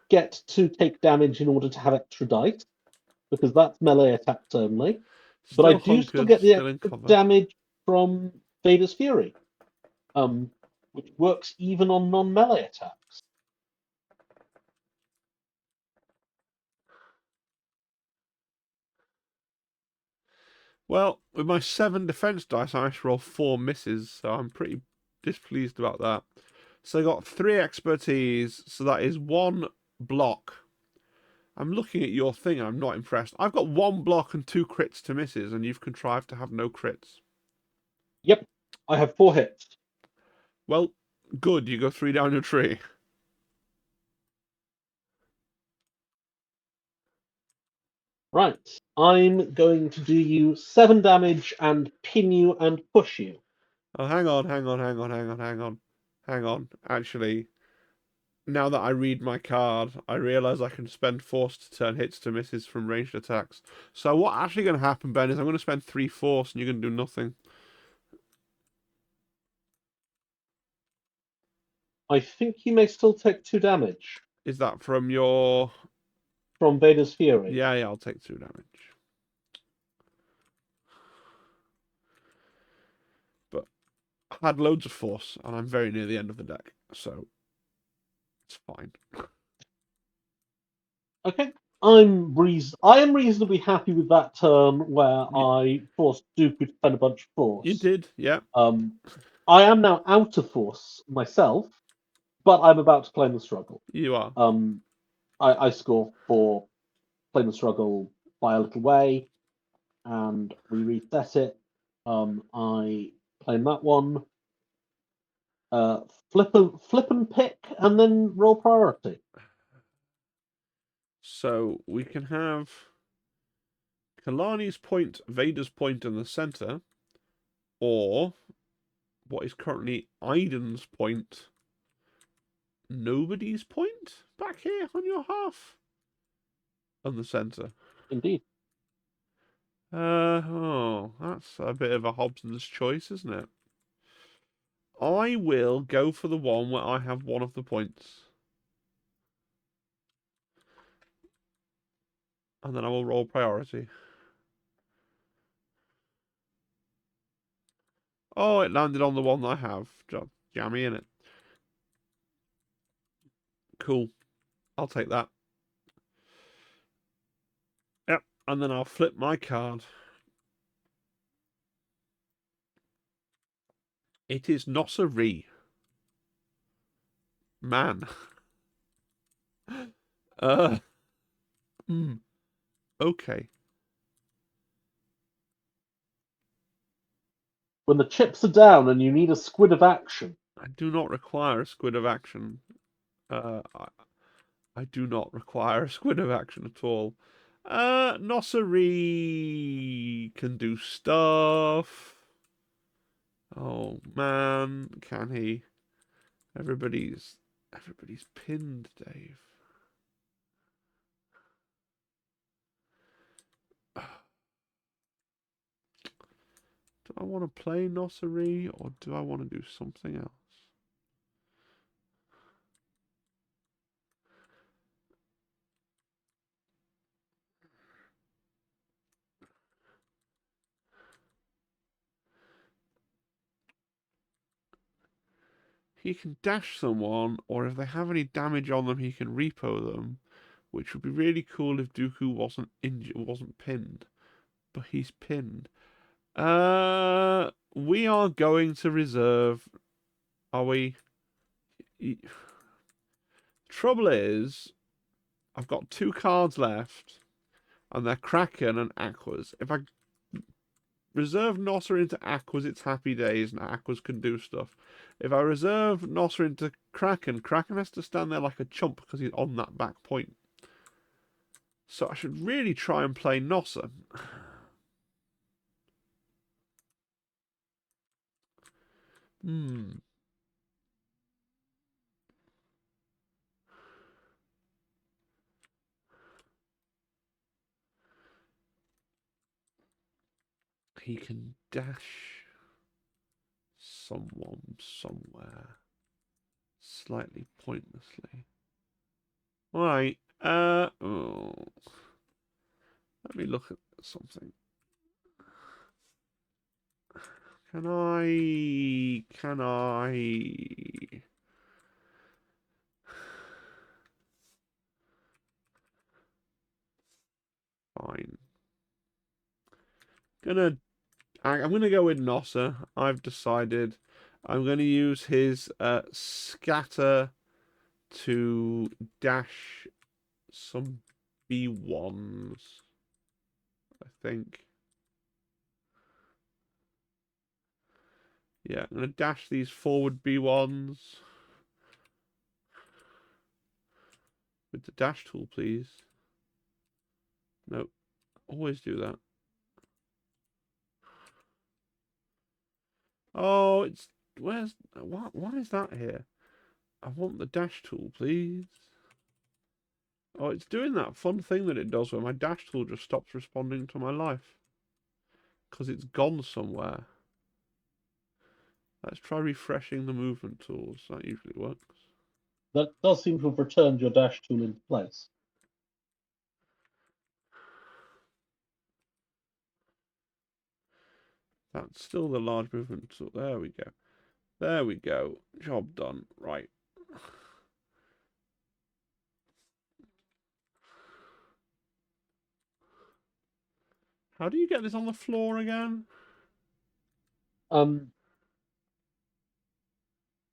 get to take damage in order to have extra dice, because that's melee attacks only. But I still do still hunkered, get the still in extra cover. damage from Vader's Fury, which works even on non-melee attacks. Well, with my 7 defense dice, I managed to roll 4 misses, so I'm pretty displeased about that. So I got 3 expertise, so that is 1 block. I'm looking at your thing and I'm not impressed. I've got 1 block and 2 crits to misses, and you've contrived to have no crits. Yep, I have 4 hits. Well, good, you go 3 down your tree. Right, I'm going to do you 7 damage and pin you and push you. Oh, hang on. Actually, now that I read my card, I realise I can spend force to turn hits to misses from ranged attacks. So what's actually going to happen, Ben, is I'm going to spend 3 force and you're going to do nothing. I think you may still take 2 damage. Is that from your... From Vader's Fury? Yeah, I'll take 2 damage. But I had loads of force, and I'm very near the end of the deck, so it's fine. Okay, I am reasonably happy with that turn where I forced Dooku to spend a bunch of You force. did, yeah. I am now out of force myself, but I'm about to claim the struggle. You are. I score for claim the struggle by a little way, and we reset it. I claim that one. Flip and pick, and then roll priority. So we can have Kalani's point, Vader's point in the center, or what is currently Iden's point, nobody's point back here on your half on the center. Indeed. That's a bit of a Hobson's choice, isn't it? I will go for the one where I have one of the points. And then I will roll priority. Oh, it landed on the one that I have. Jammy in it. Cool. I'll take that. Yep. And then I'll flip my card. It is Nosserie. Man. Okay. When the chips are down and you need a squid of action. I do not require a squid of action. I do not require a squid of action at all. Nosserie can do stuff. Oh man, can he? Everybody's pinned, Dave. Do I want to play Nosserie or do I want to do something else? He can dash someone, or if they have any damage on them, he can repo them, which would be really cool if Dooku wasn't injured, wasn't pinned. But he's pinned. We are going to reserve. Are we? Trouble is, I've got 2 cards left, and they're Kraken and Aquas. If I reserve Nosser into Aquas, it's happy days, and Aquas can do stuff. If I reserve Nosser into Kraken, Kraken has to stand there like a chump because he's on that back point. So I should really try and play Nosser. He can dash someone somewhere slightly pointlessly. Right. Let me look at something. Can I? Fine. I'm gonna go with Nosser. I've decided. I'm gonna use his scatter to dash some B1s. I think. Yeah, I'm gonna dash these forward B1s with the dash tool, please. Nope. Always do that. Oh, it's where's why is that here? I want the dash tool, please. Oh, it's doing that fun thing that it does where my dash tool just stops responding to my life. Because it's gone somewhere. Let's try refreshing the movement tools. That usually works. That does seem to have returned your dash tool into place. That's still the large movement tool. There we go. There we go. Job done. Right. How do you get this on the floor again?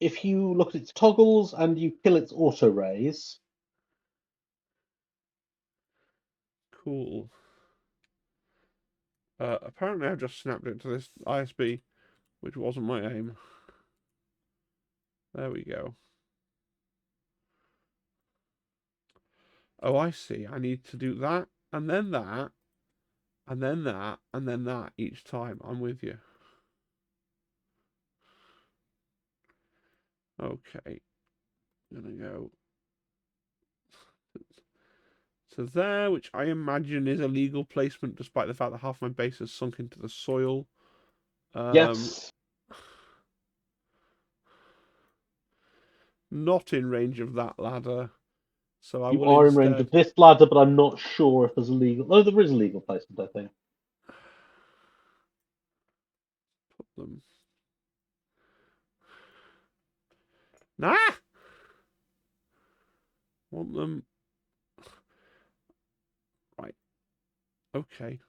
If you look at its toggles and you kill its auto raise, Cool. Apparently I've just snapped it to this ISB, which wasn't my aim. There we go. Oh, I see. I need to do that, and then that, and then that, and then that each time. I'm with you. Okay. I'm gonna go to there, which I imagine is a legal placement, despite the fact that half my base has sunk into the soil. yes, Not in range of that ladder, so I you will are in range of instead this ladder, but I'm not sure if there's a legal. Oh, there is a legal placement, I think. put them. Nah! Want them. Right. Okay.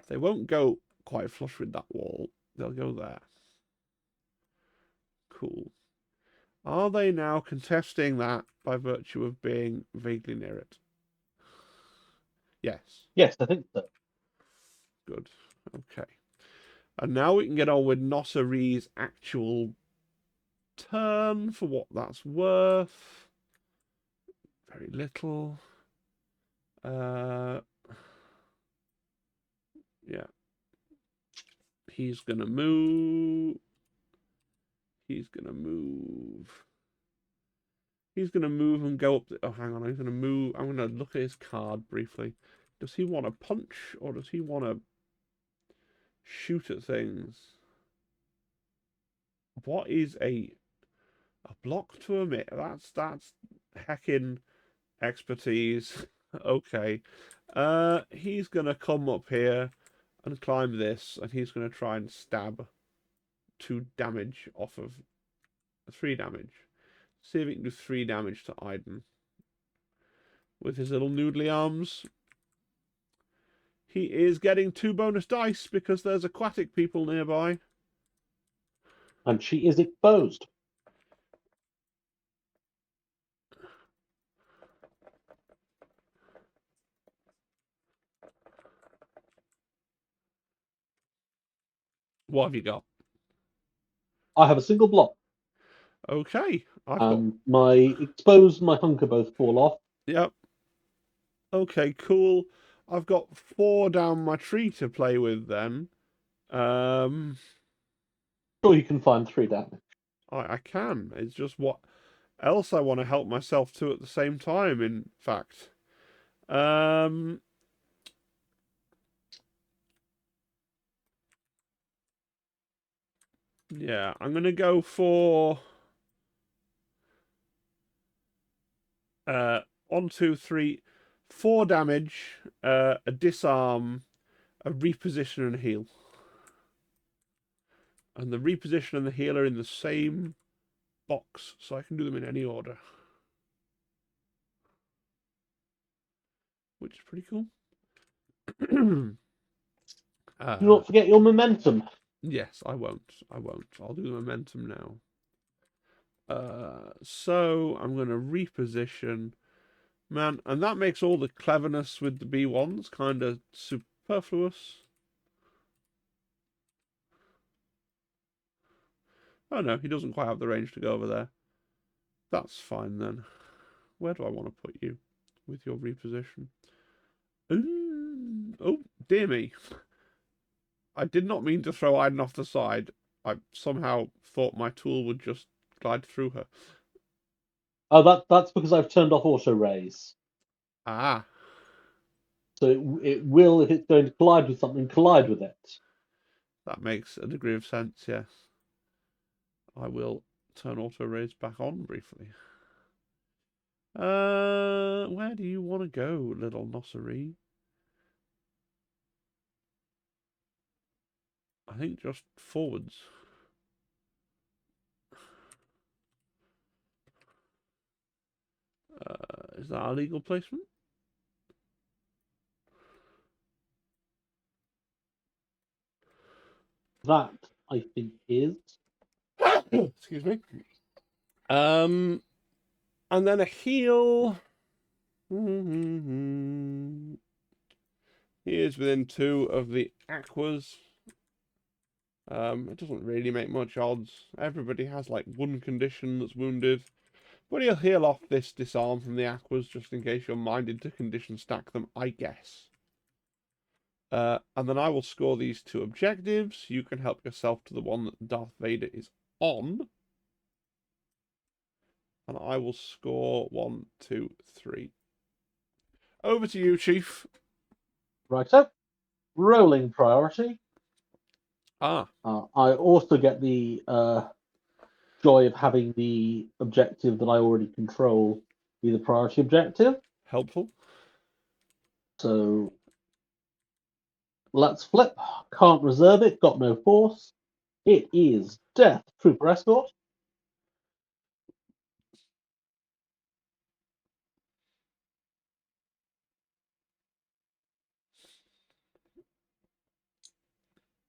They won't go quite flush with that wall. They'll go there. Cool. Are they now contesting that by virtue of being vaguely near it? Yes. Yes, I think so. Good. Okay. And now we can get on with Nosseree's actual turn for what that's worth. Very little. Yeah. He's gonna move. He's gonna move. He's gonna move and go up. Oh, hang on. He's gonna move. I'm gonna look at his card briefly. Does he want to punch or does he want to shoot at things? What is a block to emit? That's heckin' expertise. Okay. He's gonna come up here and climb this, and he's gonna try and stab 2 damage off of 3 damage. See if he can do 3 damage to Iden with his little noodly arms. He is getting 2 bonus dice because there's aquatic people nearby. And she is exposed. What have you got? I have a single block, Okay, I've got. and my exposed and my hunker both fall off. Yep. Okay, cool. I've got 4 down my tree to play with then. Sure, you can find 3 damage. I can. It's just what else I want to help myself to at the same time, in fact. Um, yeah, I'm gonna go for 1, 2, 3, 4 damage, a disarm, a reposition, and a heal. And the reposition and the heal are in the same box, so I can do them in any order, which is pretty cool. Do not forget your momentum. Yes, I won't. I won't. I'll do the momentum now. So I'm going to reposition. Man, and that makes all the cleverness with the B1s kind of superfluous. Oh no, he doesn't quite have the range to go over there. That's fine then. Where do I want to put you with your reposition? Ooh, oh, dear me. I did not mean to throw Iden off the side. I somehow thought my tool would just glide through her. Oh, that's because I've turned off auto raise. Ah, So it will, if it's going to collide with something, collide with it. that makes a degree of sense, yes. I will turn auto raise back on briefly. Where do you want to go, little Nosseree? I think just forwards. Is that a legal placement? That, I think, is... Excuse me. And then a heal. He is within 2 of the aquas. It doesn't really make much odds. Everybody has like 1 condition that's wounded. But he'll heal off this disarm from the aquas just in case you're minded to condition stack them, I guess. And then I will score these 2 objectives. You can help yourself to the one that Darth Vader is on. And I will score 1, 2, 3. Over to you, Chief. Right up. Rolling priority. Ah. I also get the joy of having the objective that I already control be the priority objective. Helpful. So let's flip. Can't reserve it. Got no force. It is Death Trooper Escort.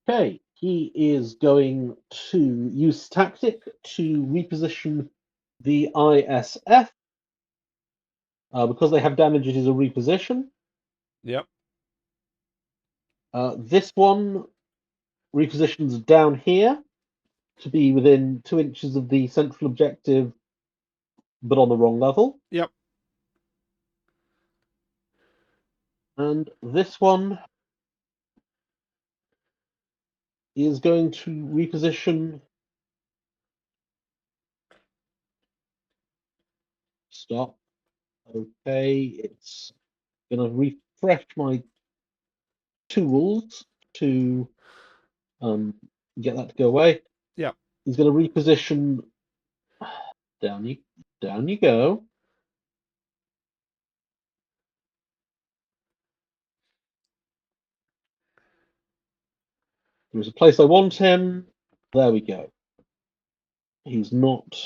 Okay, he is going to use tactic to reposition the ISF. Because they have damage, it is a reposition. Yep. This one repositions down here to be within 2 inches of the central objective, but on the wrong level. Yep. And this one is going to reposition. Stop. Okay, it's going to refresh my tools to get that to go away. Yep. He's going to reposition. Down you go. There's a place I want him. There we go. He's not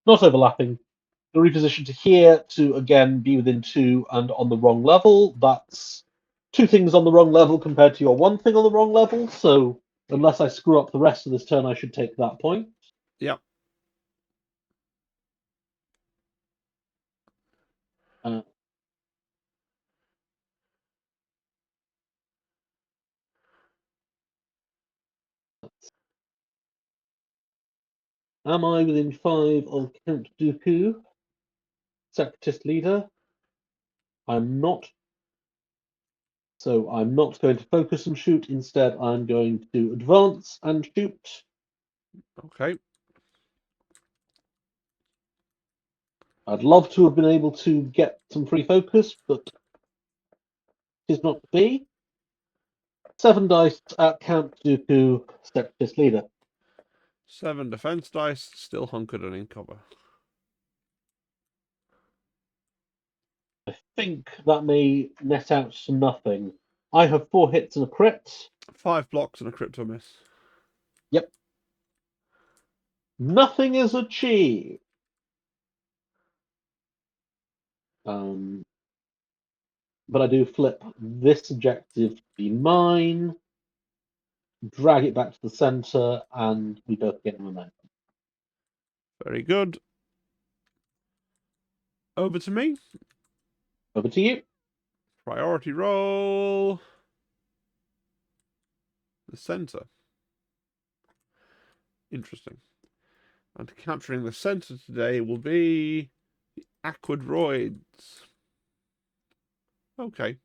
overlapping. The reposition to here to again be within 2 and on the wrong level. That's 2 things on the wrong level compared to your 1 thing on the wrong level. So unless I screw up the rest of this turn, I should take that point. Yep. Am I within 5 of Count Dooku, Separatist leader? I'm not. So I'm not going to focus and shoot. Instead, I'm going to advance and shoot. Okay. I'd love to have been able to get some free focus, but it is not to be. 7 dice at Count Dooku, Separatist leader. 7 defense dice, still hunkered and in cover. I think that may net out to nothing. I have 4 hits and a crit. 5 blocks and a crypto miss. Yep. Nothing is achieved. But I do flip this objective to be mine, drag it back to the center, and we both get momentum. Very good. Over to me. Over to you. Priority roll. The center. Interesting. And capturing the center today will be the aquadroids. Okay.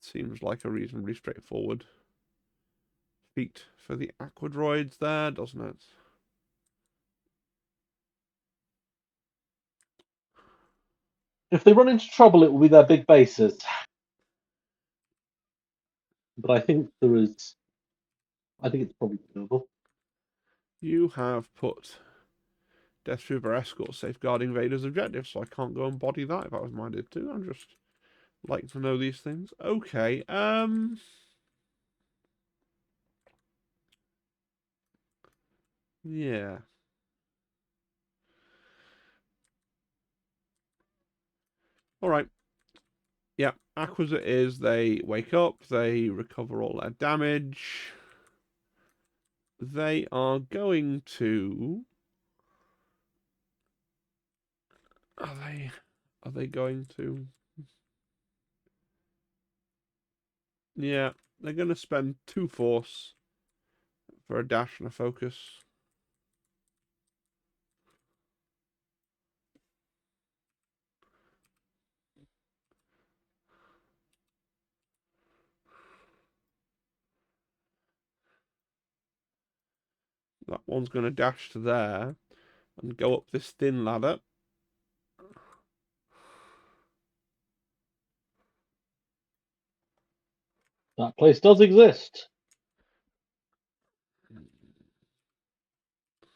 Seems like a reasonably straightforward feat for the aquadroids there, doesn't it? If they run into trouble, it will be their big bases. But I think it's probably doable. You have put Death Trooper Escort safeguarding Vader's objective, so I can't go and body that if I was minded to. I'm just like to know these things. Okay, yeah. All right. Yeah, Aquas it is. They wake up, they recover all their damage. They are going to. Are they going to? Yeah, they're going to spend 2 force for a dash and a focus. That one's going to dash to there and go up this thin ladder. That place does exist.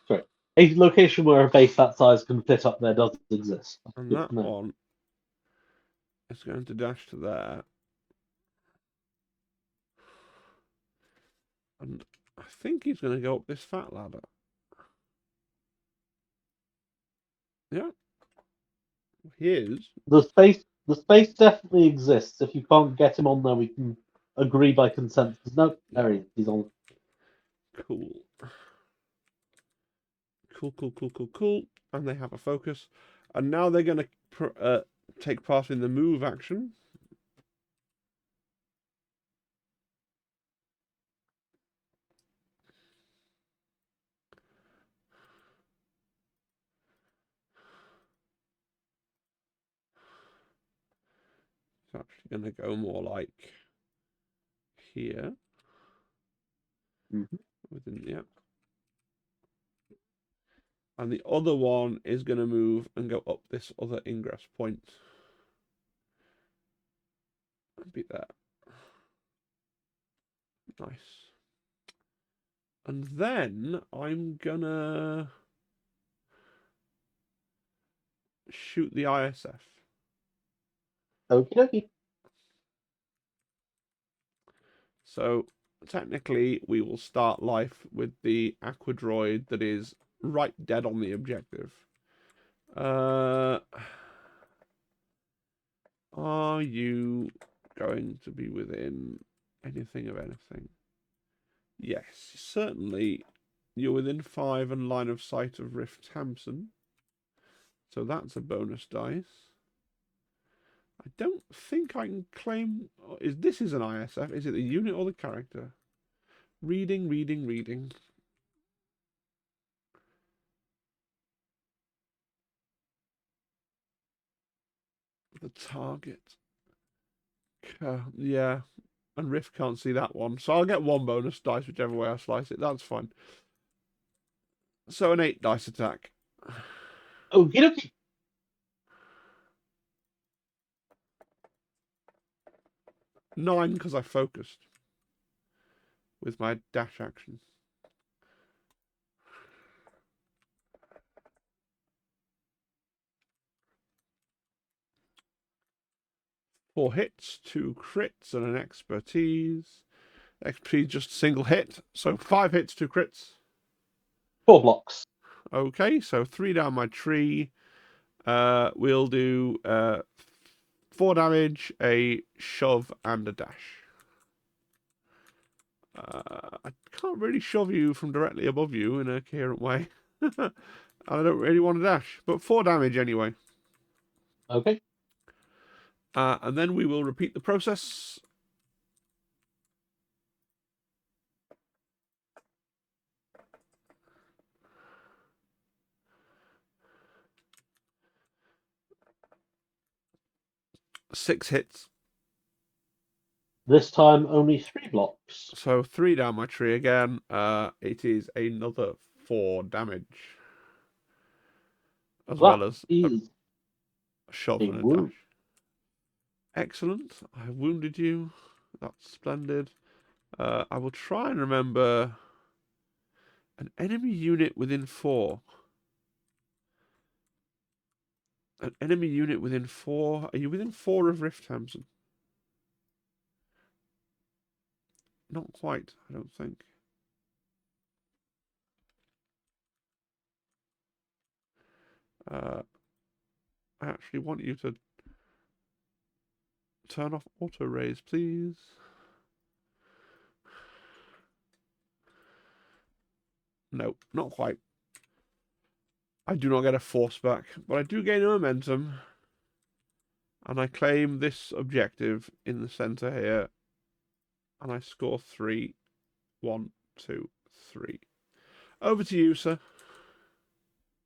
Sorry. A location where a base that size can fit up there does exist. That's And good that to know. one is going to dash to there. And I think he's going to go up this fat ladder. Yeah. Here's. The space definitely exists. If you can't get him on there, we can agree by consensus. No, Yeah. there he's on. Cool. Cool. And they have a focus. And now they're going to take part in the move action. It's actually going to go more like here. Mm-hmm. Within, yeah. And the other one is going to move and go up this other ingress point. And be there. Nice. And then I'm gonna shoot the ISF. Okie dokie. So technically, we will start life with the aqua droid that is right dead on the objective. Are you going to be within anything of anything? Yes, certainly. You're within 5 and line of sight of Riff Tamson. So that's a bonus dice. I don't think I can claim. Is this an ISF? Is it the unit or the character? Reading. The target. Yeah, and Riff can't see that one, so I'll get 1 bonus dice whichever way I slice it. That's fine. So an 8 dice attack. Okie dokie. 9 because I focused with my dash action. Four hits, 2 crits, and an expertise. Expertise just single hit, so 5 hits, 2 crits. 4 blocks. Okay, so 3 down my tree. We'll do 4 damage, a shove, and a dash. I can't really shove you from directly above you in a coherent way. I don't really want to dash, but 4 damage anyway. Okay. And then we will repeat the process. Six hits. This time only 3 blocks. So 3 down my tree again. It is another 4 damage. As That well as a is shove a and a wound. dash. Excellent. I wounded you. That's splendid. I will try and remember an enemy unit within 4. An enemy unit within 4. Are you within 4 of Rift Tamsin? Not quite, I don't think. I actually want you to turn off auto raise, please. No, not quite. I do not get a force back, but I do gain a momentum. And I claim this objective in the centre here. And I score 3. 1, 2, 3. Over to you, sir.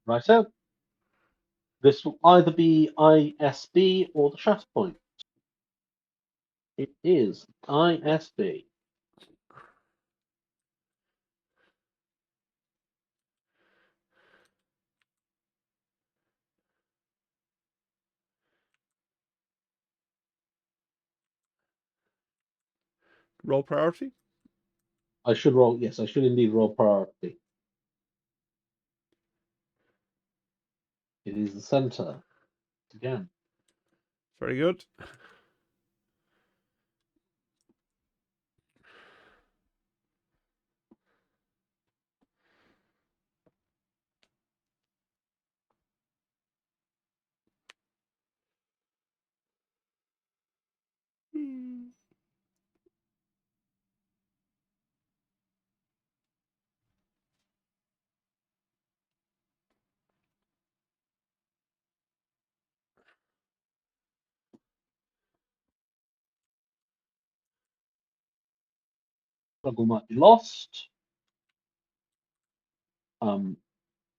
Right out. This will either be ISB or the Shatterpoint. It is ISB. Roll priority. I should roll. Yes, I should indeed roll priority. It is the centre again. Very good. Struggle might be lost.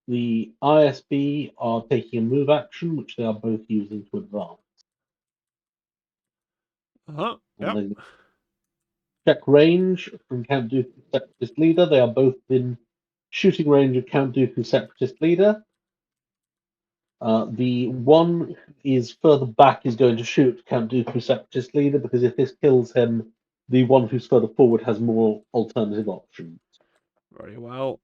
The ISB are taking a move action, which they are both using to advance. Uh-huh. And Yep. then check range from Count Dooku, Separatist Leader. They are both in shooting range of Count Dooku, Separatist Leader. The one is further back is going to shoot Count Dooku, Separatist Leader, because if this kills him, the one who's further forward has more alternative options. Very well.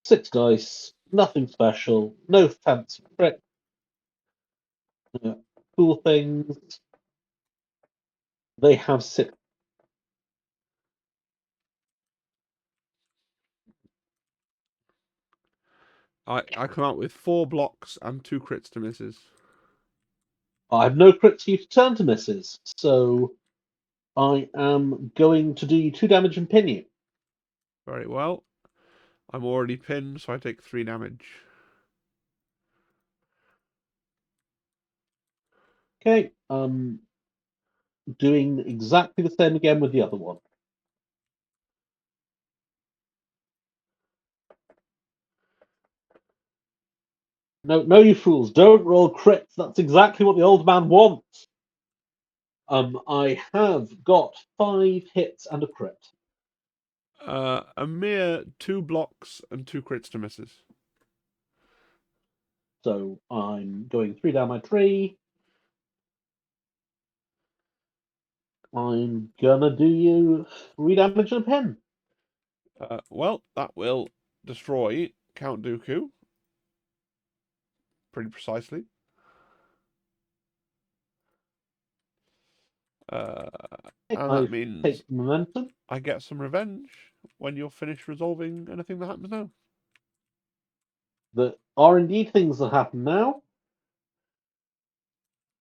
6 dice, nothing special, no fancy trick. Cool things. They have 6. I come out with 4 blocks and 2 crits to misses. I have no crits for you to turn to misses, so I am going to do you 2 damage and pin you. Very well. I'm already pinned, so I take 3 damage. Okay, doing exactly the same again with the other one. No, you fools! Don't roll crits. That's exactly what the old man wants. I have got 5 hits and a crit. A mere 2 blocks and 2 crits to misses. So I'm going 3 down my tree. I'm gonna do you 3 damage and a pin. Well, that will destroy Count Dooku. Pretty precisely. And I that means take momentum. I get some revenge when you're finished resolving anything that happens now. There are indeed things that happen now.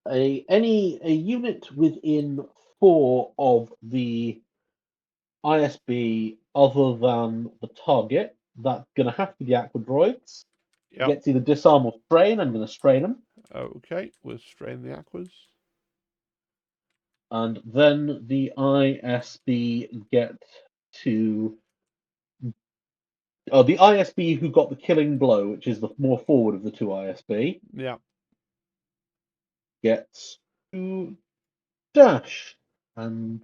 A unit within 4 of the ISB other than the target, that's going to have to be the aqua droids. Yep. Gets either disarm or strain. I'm going to strain them. Okay, we'll strain the aquas. And then the ISB get to. Oh, the ISB who got the killing blow, which is the more forward of the 2 ISB, Yeah. gets to dash. And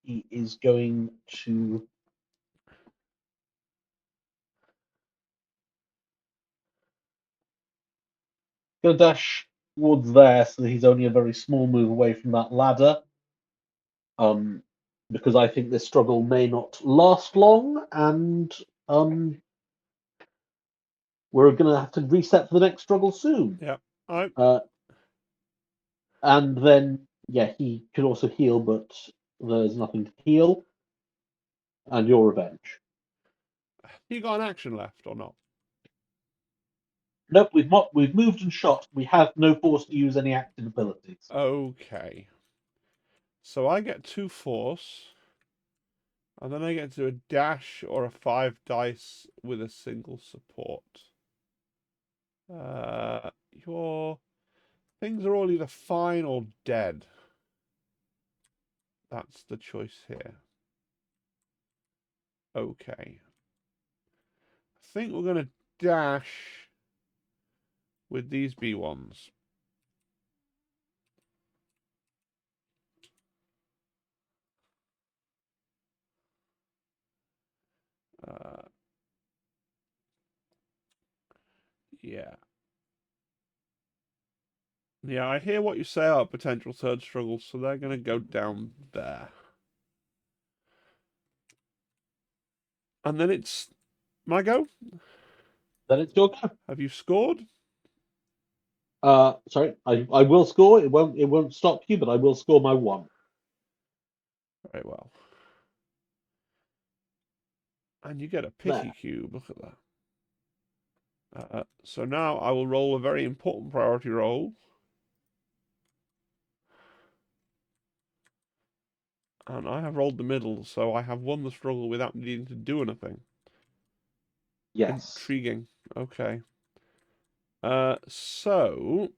he is going to dash towards there, so that he's only a very small move away from that ladder. Because I think this struggle may not last long, and we're going to have to reset for the next struggle soon. Yeah. All right. And then, yeah, he could also heal, but there's nothing to heal. And your revenge. You got an action left or not? Nope, we've moved and shot. We have no force to use any active abilities. Okay. So I get 2 force, and then I get to do a dash or a 5 dice with a single support. Your things are all either fine or dead. That's the choice here. Okay. I think we're going to dash with these B1s. Yeah. Yeah, I hear what you say about potential third struggles, so they're going to go down there. And then it's my go. Then it's your go. Have you scored? Sorry, I will score. It won't stop you, but I will score my 1. Very well. And you get a pity There. cube. Look at that. So now I will roll a very important priority roll. And I have rolled the middle, so I have won the struggle without needing to do anything. Yes. Intriguing. Okay. So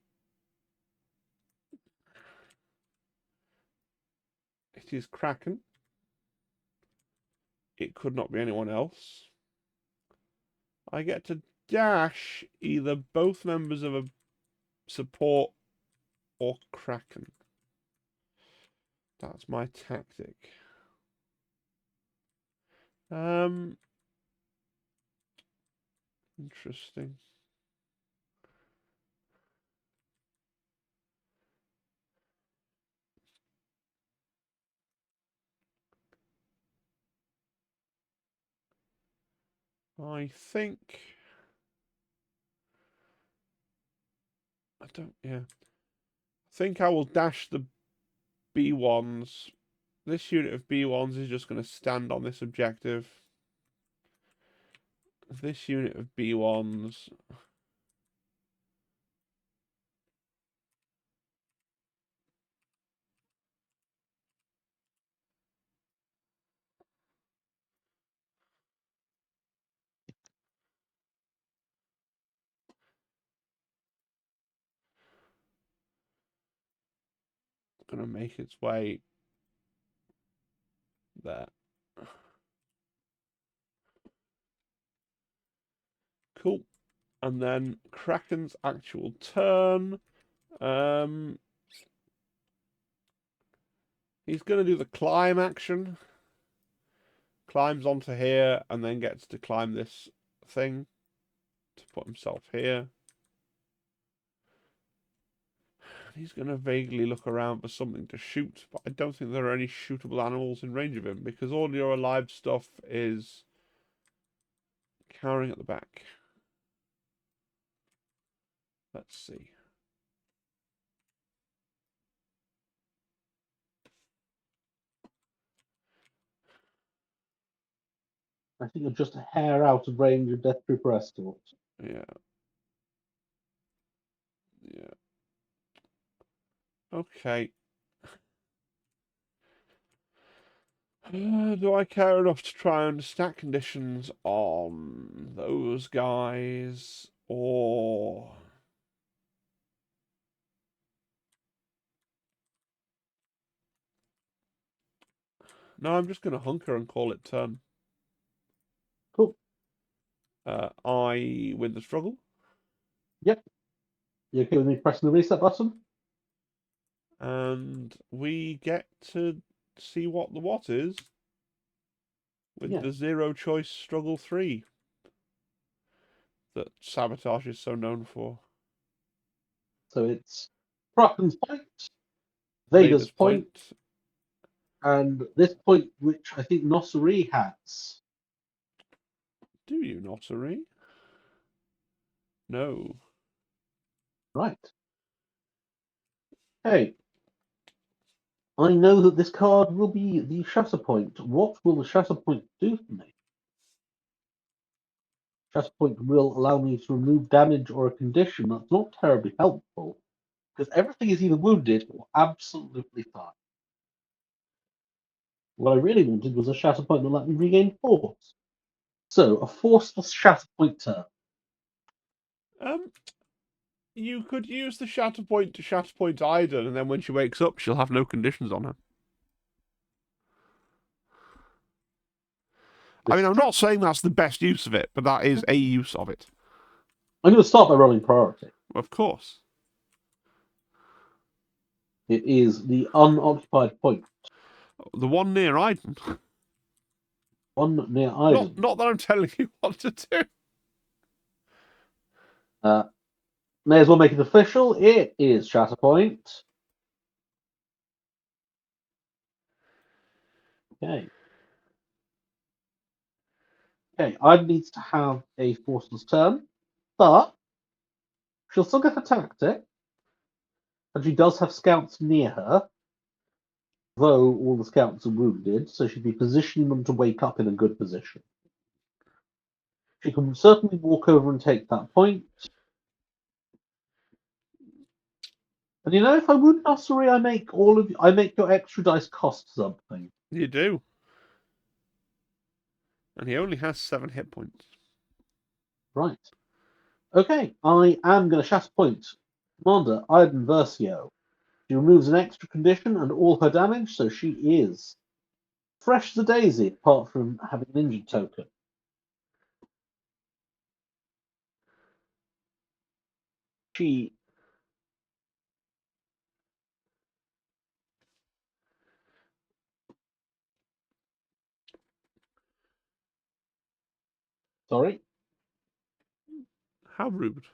it is Kraken. It could not be anyone else. I get to dash either both members of a support or Kraken. That's my tactic. Interesting. I think yeah. I think I will dash the B1s. This unit of B1s is just going to stand on this objective. This unit of B1s. Going to make its way there. Cool. And then Kraken's actual turn. He's going to do the climb action. Climbs onto here and then gets to climb this thing to put himself here. He's going to vaguely look around for something to shoot, but I don't think there are any shootable animals in range of him because all your alive stuff is cowering at the back. Let's see. I think you're just a hair out of range of Death Trooper escort. Yeah. Yeah. Okay. Do I care enough to try and stack conditions on those guys? Or... No, I'm just going to hunker and call it turn. Cool. I win the struggle. Yep. You okay with me pressing the reset button? And we get to see what the what is with the zero choice struggle 3 that Sabotage is so known for. So it's Kraken's point, Vader's point, and this point, which I think Nosseri has. Do you, Nosseri? No. Right. Hey, I know that this card will be the Shatterpoint. What will the Shatterpoint do for me? Shatterpoint will allow me to remove damage or a condition. That's not terribly helpful, because everything is either wounded or absolutely fine. What I really wanted was a Shatterpoint that let me regain force. So, a forceless Shatterpoint turn. You could use the Shatterpoint to Shatterpoint Iden, and then when she wakes up, she'll have no conditions on her. I mean, I'm not saying that's the best use of it, but that is a use of it. I'm going to start by rolling priority. Of course. It is the unoccupied point. The one near Iden. One near Iden. Not that I'm telling you what to do. May as well make it official. It is Shatterpoint. Okay. Okay, Iden needs to have a forceless turn, but she'll still get a tactic, and she does have scouts near her, though all the scouts are wounded, so she'd be positioning them to wake up in a good position. She can certainly walk over and take that point. And if I wound Nussery, I make your extra dice cost something. You do. And he only has 7 hit points. Right. Okay, I am going to Shatterpoint Commander Iden Versio. She removes an extra condition and all her damage, so she is fresh as a daisy, apart from having an injured token. She Sorry, How rude.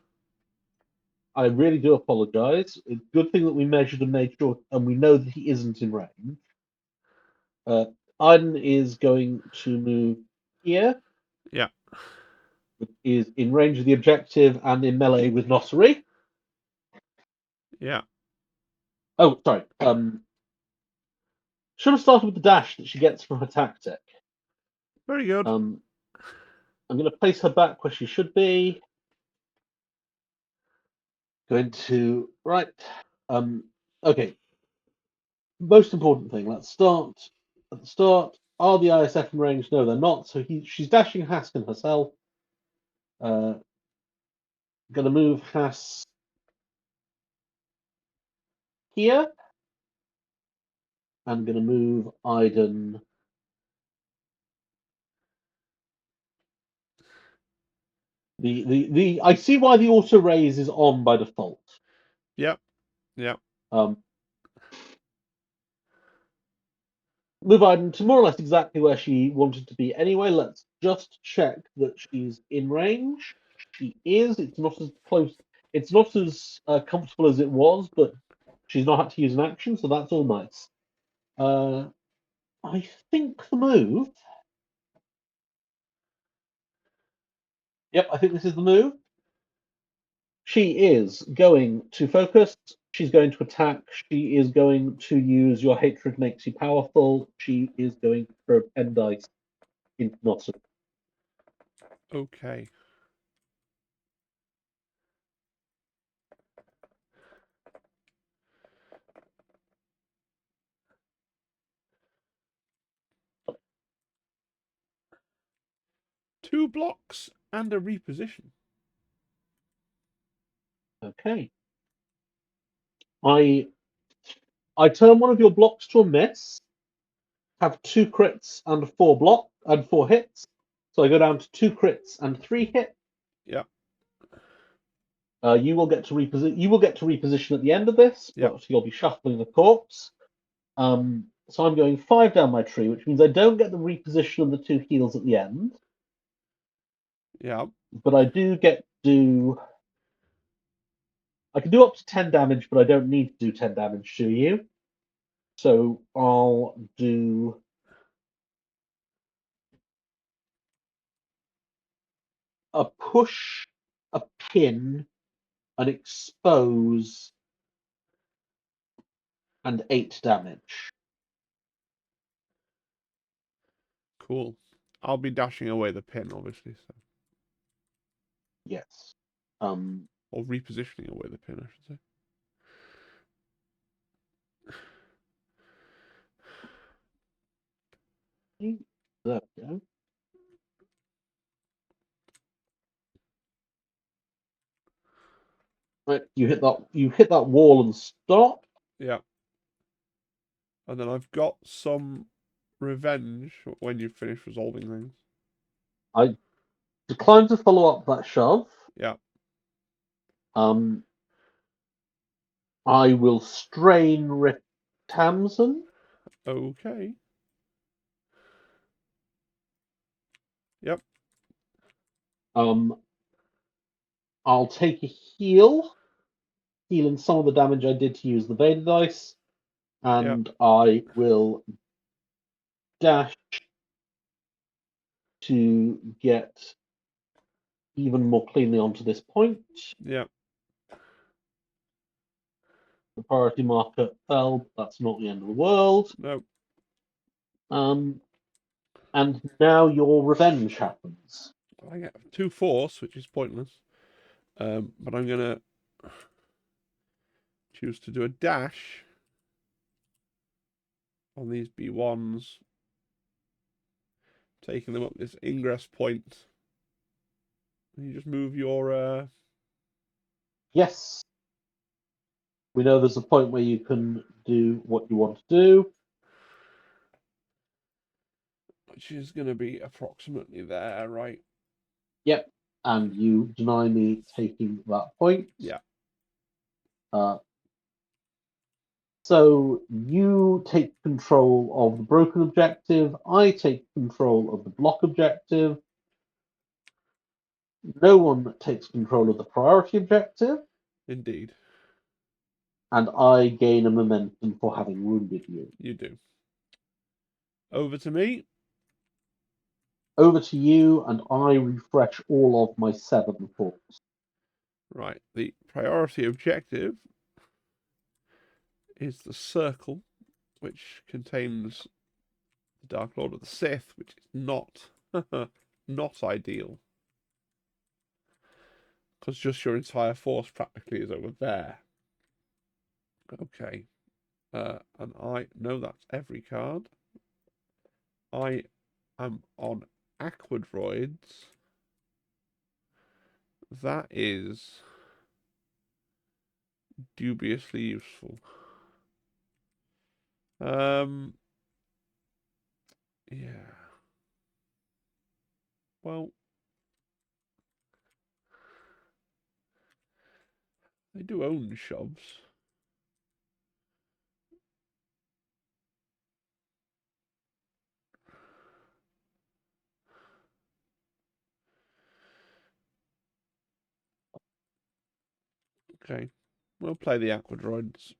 I really do apologise. It's a good thing that we measured and made sure, and we know that he isn't in range. Iden is going to move here. Yeah. Is in range of the objective and in melee with Nossery. Yeah. Oh, sorry. Should have started with the dash that she gets from her tactic. Very good. I'm going to place her back where she should be. Going to right. Okay. Most important thing. Let's start at the start. Are the ISF in range? No, they're not. So she's dashing Haskin herself. Going to move Hass here. I'm going to move Iden. I see why the auto raise is on by default. Yep. Yep. Move Iden to more or less exactly where she wanted to be anyway. Let's just check that she's in range. She is. It's not as close. It's not as comfortable as it was, but she's not had to use an action, so that's all nice. I think the move. Yep, I think this is the move. She is going to focus. She's going to attack. She is going to use your hatred makes you powerful. She is going to throw 10 dice into Nottingham. Okay. Two blocks and a reposition. Okay. I turn one of your blocks to a miss. Have 2 crits and 4 hits. So I go down to 2 crits and 3 hits. Yeah. You will get to reposition. You will get to reposition at the end of this, Yep. but you'll be shuffling the corpse. So I'm going 5 down my tree, which means I don't get the reposition of the 2 heals at the end. Yeah. But I do get to. I can do up to 10 damage, but I don't need to do 10 damage to you. So I'll do. A push, a pin, an expose, and 8 damage. Cool. I'll be dashing away the pin, obviously. So. Yes. Or repositioning away the pin, I should say. There we go. Right, you hit that wall and stop. Yeah. And then I've got some revenge when you finish resolving things. I decline to follow up that shove. Yeah. I will strain Rick Tamsin. Okay. Yep. I'll take a heal, healing some of the damage I did to use the Vader dice, Yep. and I will dash to get even more cleanly onto this point. Yep. The priority marker fell. That's not the end of the world. No. And now your revenge happens. I get 2 force, which is pointless. But I'm gonna choose to do a dash on these B1s, taking them up this ingress point. And you just move your Yes, we know there's a point where you can do what you want to do. which is gonna be approximately there, right? Yep, and you deny me taking that point. Yeah. So you take control of the broken objective. I take control of the block objective. No one takes control of the priority objective, Indeed. and I gain a momentum for having wounded you. You do. Over to me. Over to you, and I refresh all of my 7 force. Right. The priority objective is the circle, which contains the Dark Lord of the Sith, which is not not ideal. Because just your entire force practically is over there. Okay. And I know that's every card. I am on Aquadroids. That is dubiously useful. Yeah. Well, they do own shops. Okay. We'll play the Aquadroids.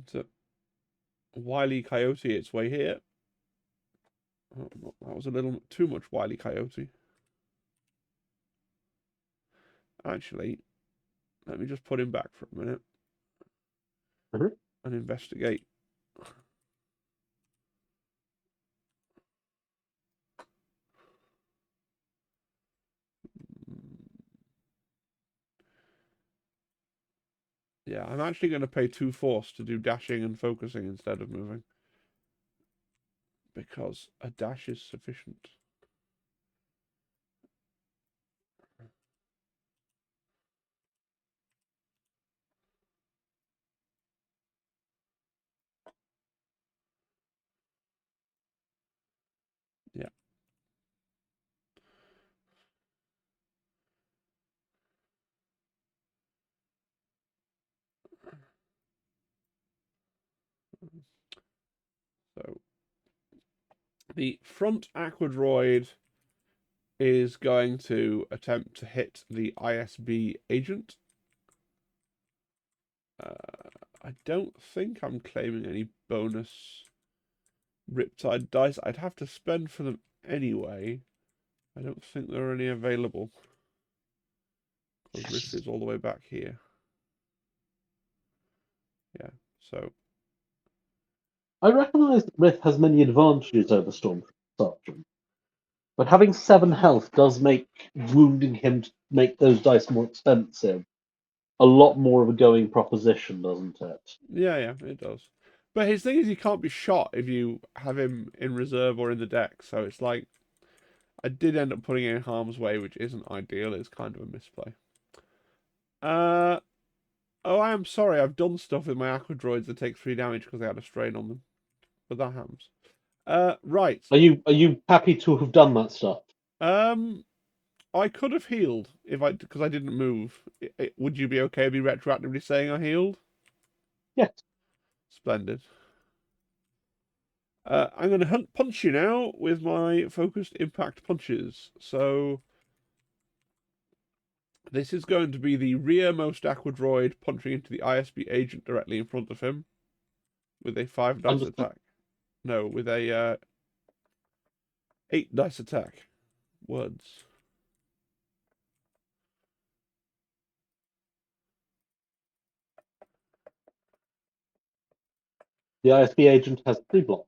It's a Wily Coyote its way here. Oh, that was a little too much Wily Coyote. Actually, let me just put him back for a minute and investigate. Yeah, I'm actually going to pay 2 force to do dashing and focusing instead of moving. Because a dash is sufficient. Yeah. So the front Aquadroid is going to attempt to hit the ISB agent. I don't think I'm claiming any bonus Riptide dice. I'd have to spend for them anyway. I don't think there are any available. Because Riff is all the way back here. Yeah, so I recognise that Riff has many advantages over Stormtrooper Sergeant, but having 7 health does make wounding him to make those dice more expensive a lot more of a going proposition, doesn't it? Yeah, it does. But his thing is he can't be shot if you have him in reserve or in the deck, so it's like I did end up putting it in harm's way, which isn't ideal. It's kind of a misplay. Oh, I am sorry. I've done stuff with my aqua droids that take 3 damage because they had a strain on them, but that happens. Right. Are you happy to have done that stuff? Um, I could have healed because I didn't move. Would you be okay with me retroactively saying I healed? Yes. Splendid. I'm going to punch you now with my focused impact punches. So this is going to be the rearmost aqua droid punching into the ISB agent directly in front of him with a 5 dice Understood. attack. No, with a 8 dice attack. Words. The ISB agent has 3 blocks.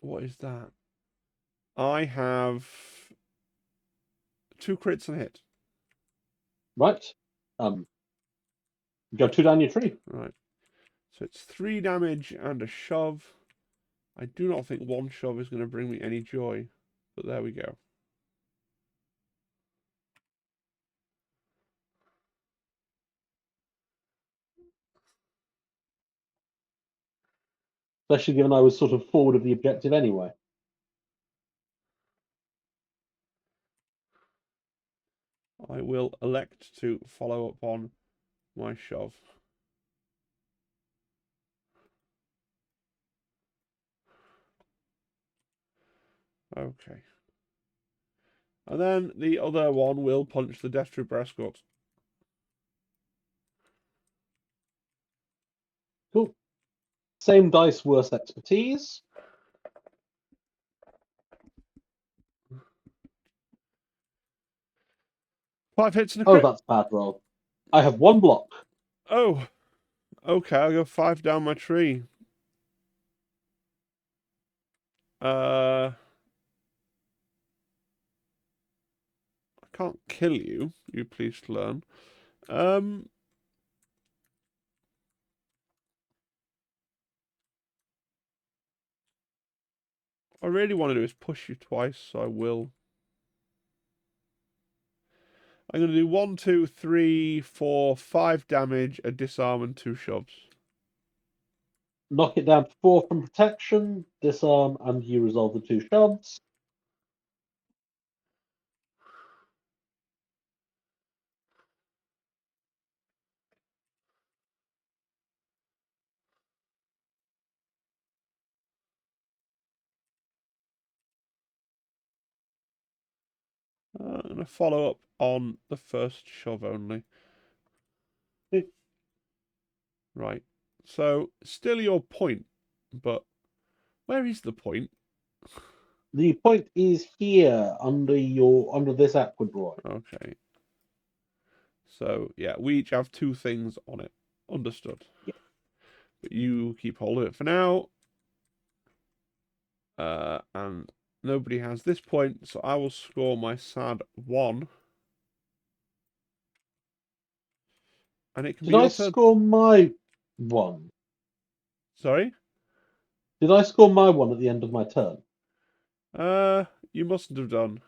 What is that? I have 2 crits and a hit. Right. Go 2 down your tree. Right. So it's 3 damage and a shove. I do not think 1 shove is going to bring me any joy, but there we go. Especially given I was sort of forward of the objective anyway. I will elect to follow up on my shove. Okay. And then the other one will punch the Death Trooper escort. Cool. Same dice, worse expertise. 5 hits and a Oh, crit. that's a bad roll. I have 1 block. Oh, okay. I'll go 5 down my tree. I can't kill you. You please learn. I really want to do is push you twice, so I will. I'm going to do 1, 2, 3, 4, 5 damage, a disarm, and 2 shoves. Knock it down to 4 from protection, disarm, and you resolve the 2 shoves. I'm going to follow up on the first shove only. Right. So, still your point, but where is the point? The point is here under this aqua droid. Okay. So, yeah, we each have 2 things on it. Understood. Yeah. But you keep hold of it for now. And nobody has this point, so I will score my sad 1. And it can Did be I your turn. score my 1? Sorry? Did I score my 1 at the end of my turn? You mustn't have done.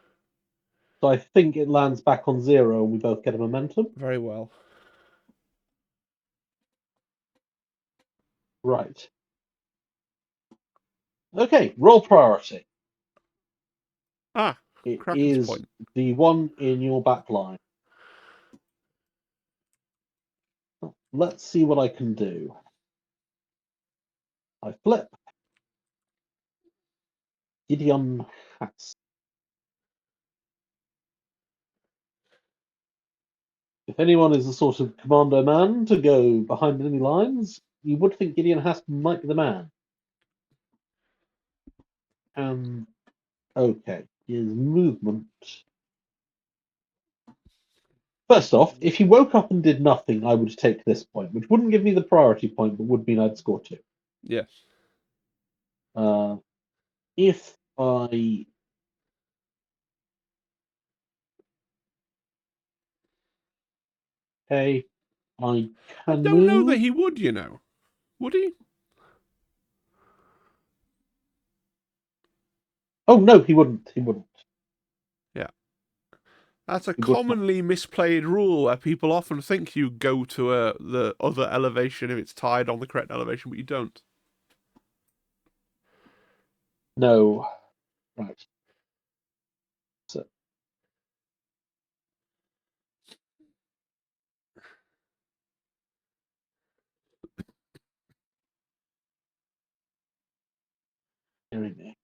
So I think it lands back on 0 and we both get a momentum. Very well. Right. Okay, roll priority. Ah, It Kraken's is point. the one in your back line. Let's see what I can do. I flip. Gideon Hats. If anyone is the sort of commando man to go behind enemy lines, you would think Gideon Hass might be the man. And okay, his movement First off, if he woke up and did nothing, I would take this point, which wouldn't give me the priority point, but would mean I'd score 2. Yes. If I... Okay, I I can don't know that move. he would, you know. Would he? Oh, no, he wouldn't. He wouldn't. Yeah. That's a He would not. commonly misplayed rule where people often think you go to the other elevation if it's tied on the correct elevation, but you don't. No. Right. So, hearing me.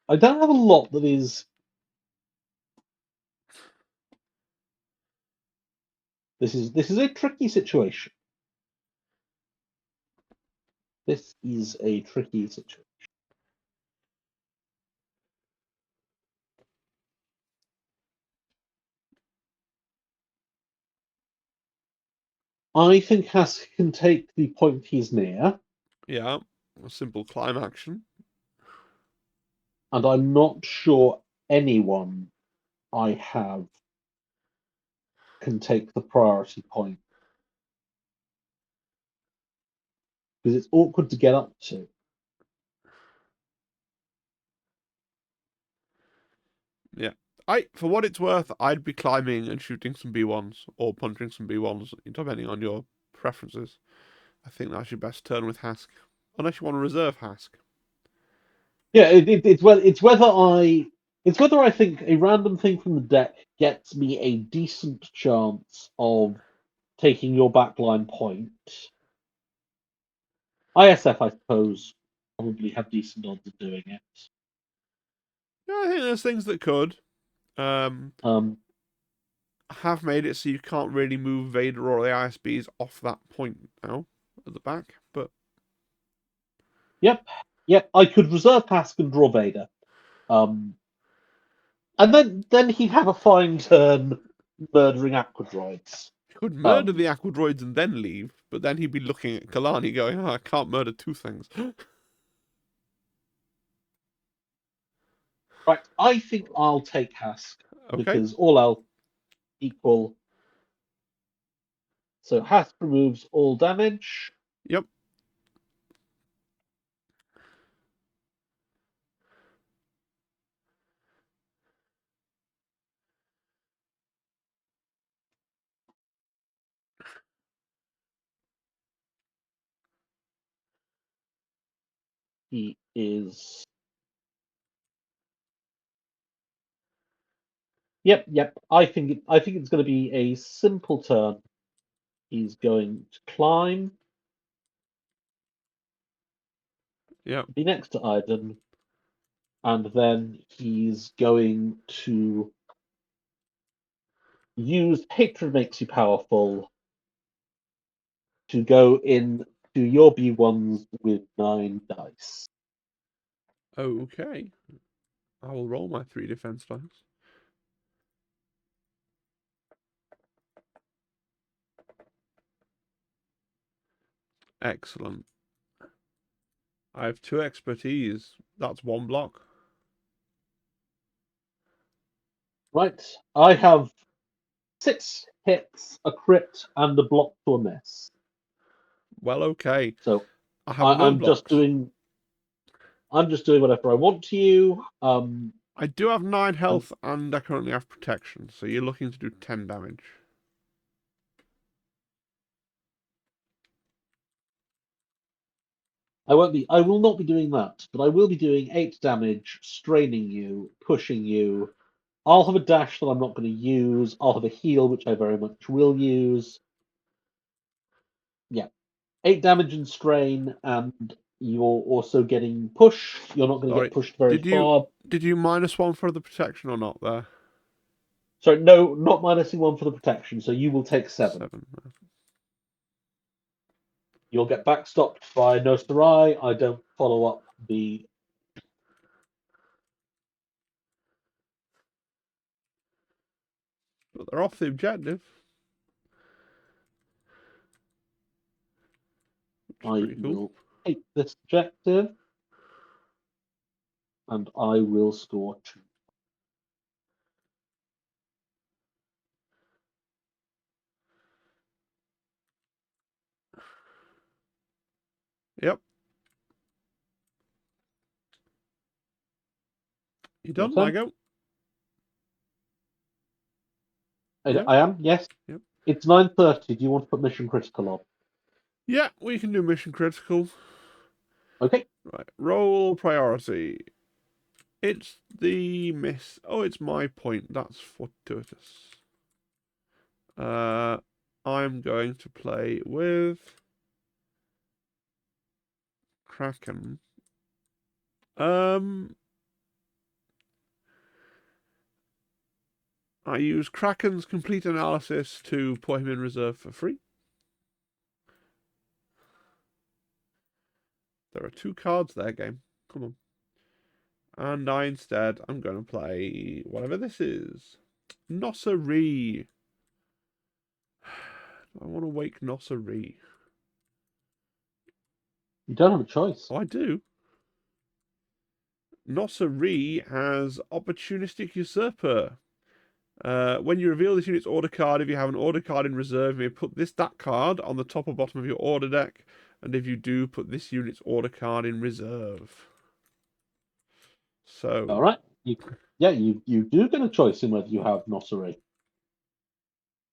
I don't have a lot that is... This is a tricky situation. This is a tricky situation. I think Hask can take the point he's near, Yeah. A simple climb action. and I'm not sure anyone I have can take the priority point because it's awkward to get up to. Yeah. For what it's worth, I'd be climbing and shooting some B1s or punching some B1s, depending on your preferences. I think that's your best turn with Hask. Unless you want to reserve Hask. Yeah, it's whether I think a random thing from the deck gets me a decent chance of taking your backline point. ISF, I suppose, probably have decent odds of doing it. Yeah, I think there's things that could. Um, Have made it so you can't really move Vader or the ISBs off that point now at the back, but yep, I could reserve Hask and draw Vader. And then he'd have a fine turn murdering aquadroids. he could murder Um, the Aquadroids and then leave, but then he'd be looking at Kalani going, oh, I can't murder two things. right, I think I'll take Hask Okay, because all else equal. So Hask removes all damage. yep, He is. Yep. I think it's going to be a simple turn. He's going to climb, yep, be next to Iden, and then he's going to use Hatred Makes You Powerful to go in to your B1s with 9 dice. okay. I will roll my 3 defense dice. Excellent. I have 2 expertise. That's 1 block. Right, I have 6 hits, a crit, and a block to a miss. Well, okay. So I have no I'm just blocks. doing whatever I want to you. I do have 9 And health and I currently have protection, so you're looking to do 10 damage. I will not be doing that, but I will be doing 8 damage, straining you, pushing you. I'll have a dash that I'm not going to use. I'll have a heal, which I very much will use. Yeah, 8 damage and strain, and you're also getting push. You're not going to get Sorry. pushed very Did you far. did you -1 for the protection or not there? So no, not minusing 1 for the protection. So you will take 7. 7. You'll get backstopped by No Sarai. I don't follow up be. But they're off the objective. I Pretty cool. will take this objective, and I will score 2. Yep. You Your done? turn. I go. I, Yeah. I am. Yes. Yep. It's 9:30. Do you want to put mission critical on? Yeah, we can do mission critical. Okay. Right. Roll priority. It's the miss. Oh, it's my point. That's fortuitous. I'm going to play with Kraken. I use Kraken's complete analysis to put him in reserve for free. There are 2 cards there, game. Come on. And I'm going to play whatever this is. Nosserie. I want to wake Nosserie. You don't have a choice. Oh, I do. Nosserie has Opportunistic Usurper. When you reveal this unit's order card, if you have an order card in reserve, you may put that card on the top or bottom of your order deck. And if you do, put this unit's order card in reserve. So. All right. You do get a choice in whether you have Nosserie.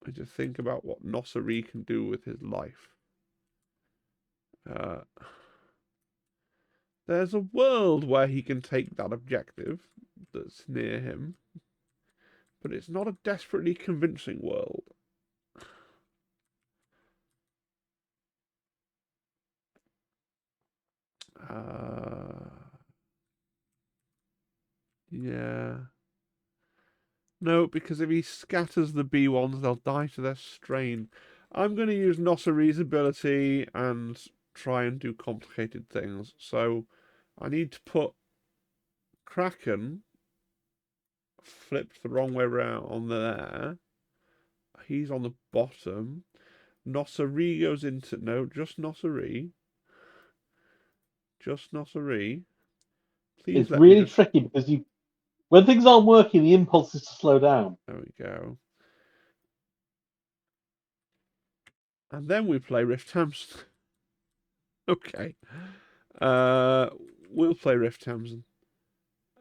I just think about what Nosserie can do with his life. There's a world where he can take that objective that's near him, but it's not a desperately convincing world. Yeah. No, because if he scatters the B1s, they'll die to their strain. I'm going to use Nosserie's ability and try and do complicated things. So I need to put Kraken flipped the wrong way around on there. He's on the bottom. Nosserie goes into... No, just Nosserie. Just Nosserie. Please It's let me really just... tricky because when things aren't working, the impulse is to slow down. There we go. And then we play Riff Tamsin. Okay. We'll play Riff Tamsin.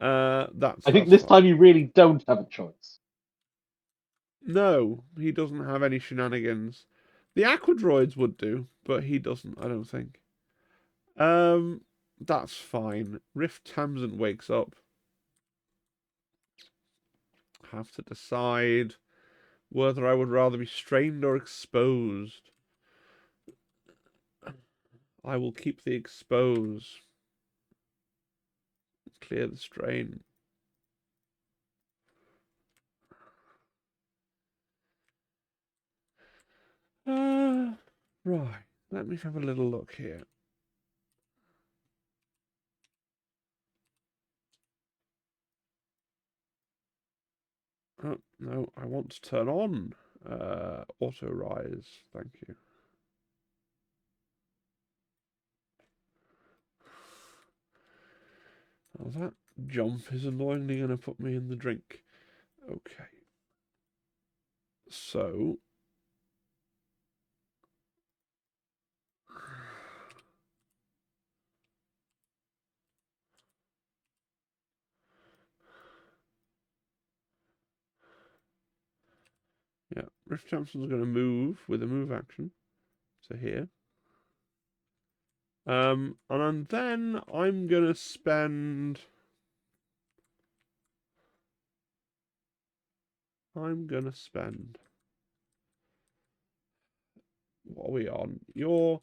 I think this fine. time you really don't have a choice. No, he doesn't have any shenanigans. The Aquadroids would do, but he doesn't, I don't think. That's fine. Riff Tamsin wakes up. Have to decide whether I would rather be strained or exposed. I will keep the expose. Clear the strain. Right. Let me have a little look here. Oh, no, I want to turn on auto rise. Thank you. Oh, that jump is annoyingly going to put me in the drink. Okay. So. Yeah, Riff Thompson's going to move with a move action to here. And then I'm going to spend... What are we on? Your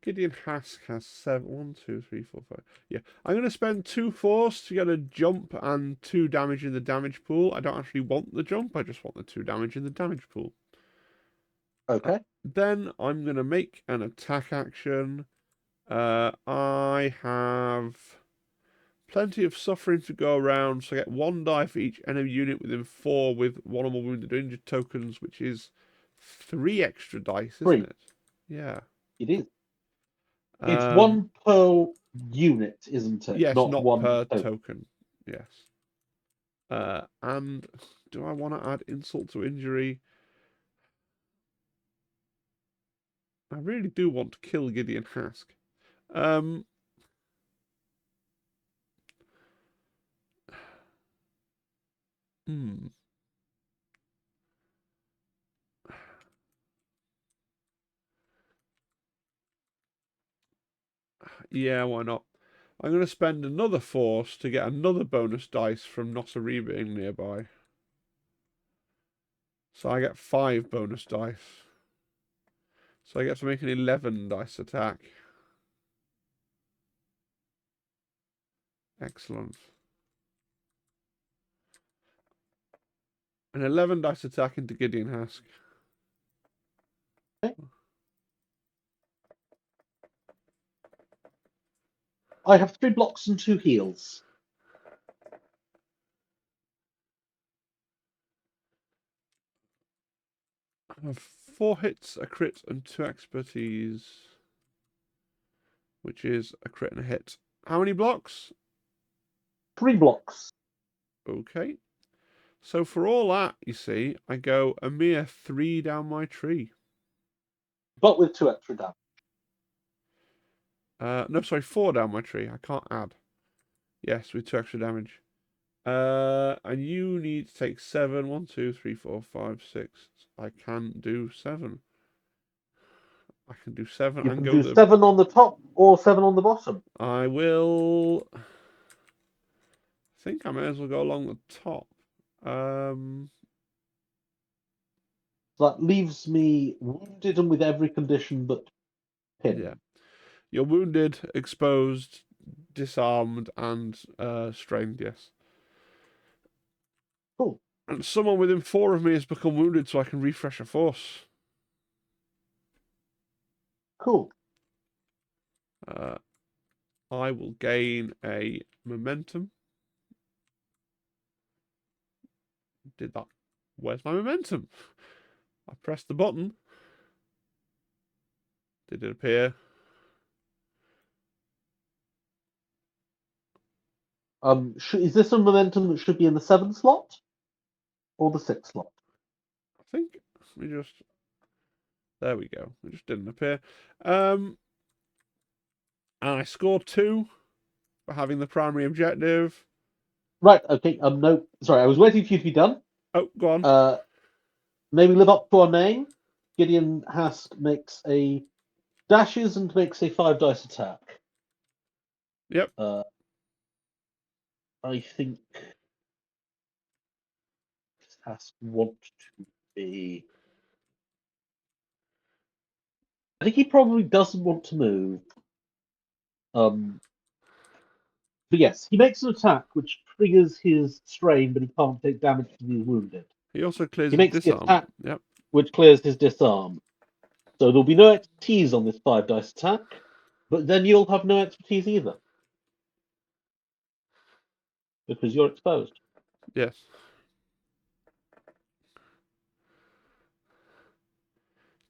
Gideon Hask has 7. 1, 2, 3, 4, 5. Yeah, I'm going to spend 2 force to get a jump and 2 damage in the damage pool. I don't actually want the jump, I just want the 2 damage in the damage pool. Okay. Then I'm going to make an attack action. I have Plenty of suffering to go around, so I get 1 die for each enemy unit within 4 with 1 or more wounded or injured tokens, which is 3 extra dice, isn't 3. it? Yeah. It is. It's Um, 1 per unit, isn't it? yes, Not not 1 per token. token. Yes. And do I want to add insult to injury? I really do want to kill Gideon Hask. Um, hmm. Yeah, why not? I'm going to spend another force to get another bonus dice from Nosari being nearby. So I get 5 bonus dice. So I get to make an 11 dice attack. Excellent. An 11 dice attack into Gideon Hask. Okay. I have 3 blocks and 2 heals. I have 4 hits, a crit, and 2 expertise. Which is a crit and a hit. How many blocks? 3 blocks. Okay. So for all that, you see, I go a mere 3 down my tree. But with 2 extra damage. No, sorry, 4 down my tree. I can't add. Yes, with 2 extra damage. And you need to take 7. 1, 2, 3, 4, 5, 6. I can do 7. I can do 7 You and can go do the. 7 on the top or 7 on the bottom. I will. I think I may as well go along the top. That leaves me wounded and with every condition but pinned. Yeah. You're wounded, exposed, disarmed, and strained, yes. Cool. And someone within 4 of me has become wounded, so I can refresh a force. Cool. I will gain a momentum. Did that. Where's my momentum? I pressed the button. Did it appear? Is this a momentum that should be in the 7 slot or the 6 slot? I think. Let me just. There we go. It just didn't appear. And I scored 2 for having the primary objective. Right. Okay. No. Sorry, I was waiting for you to be done. Oh, go on. May we live up to our name? Gideon Hask makes a dashes and makes a 5 dice attack. Yep. I think Hask want to be. I think he probably doesn't want to move. But yes, he makes an attack which triggers his strain, but he can't take damage because he's wounded. He also clears He his makes the disarm. attack Yep. which clears his disarm. So there'll be no expertise on this 5 dice attack, but then you'll have no expertise either. Because you're exposed. Yes.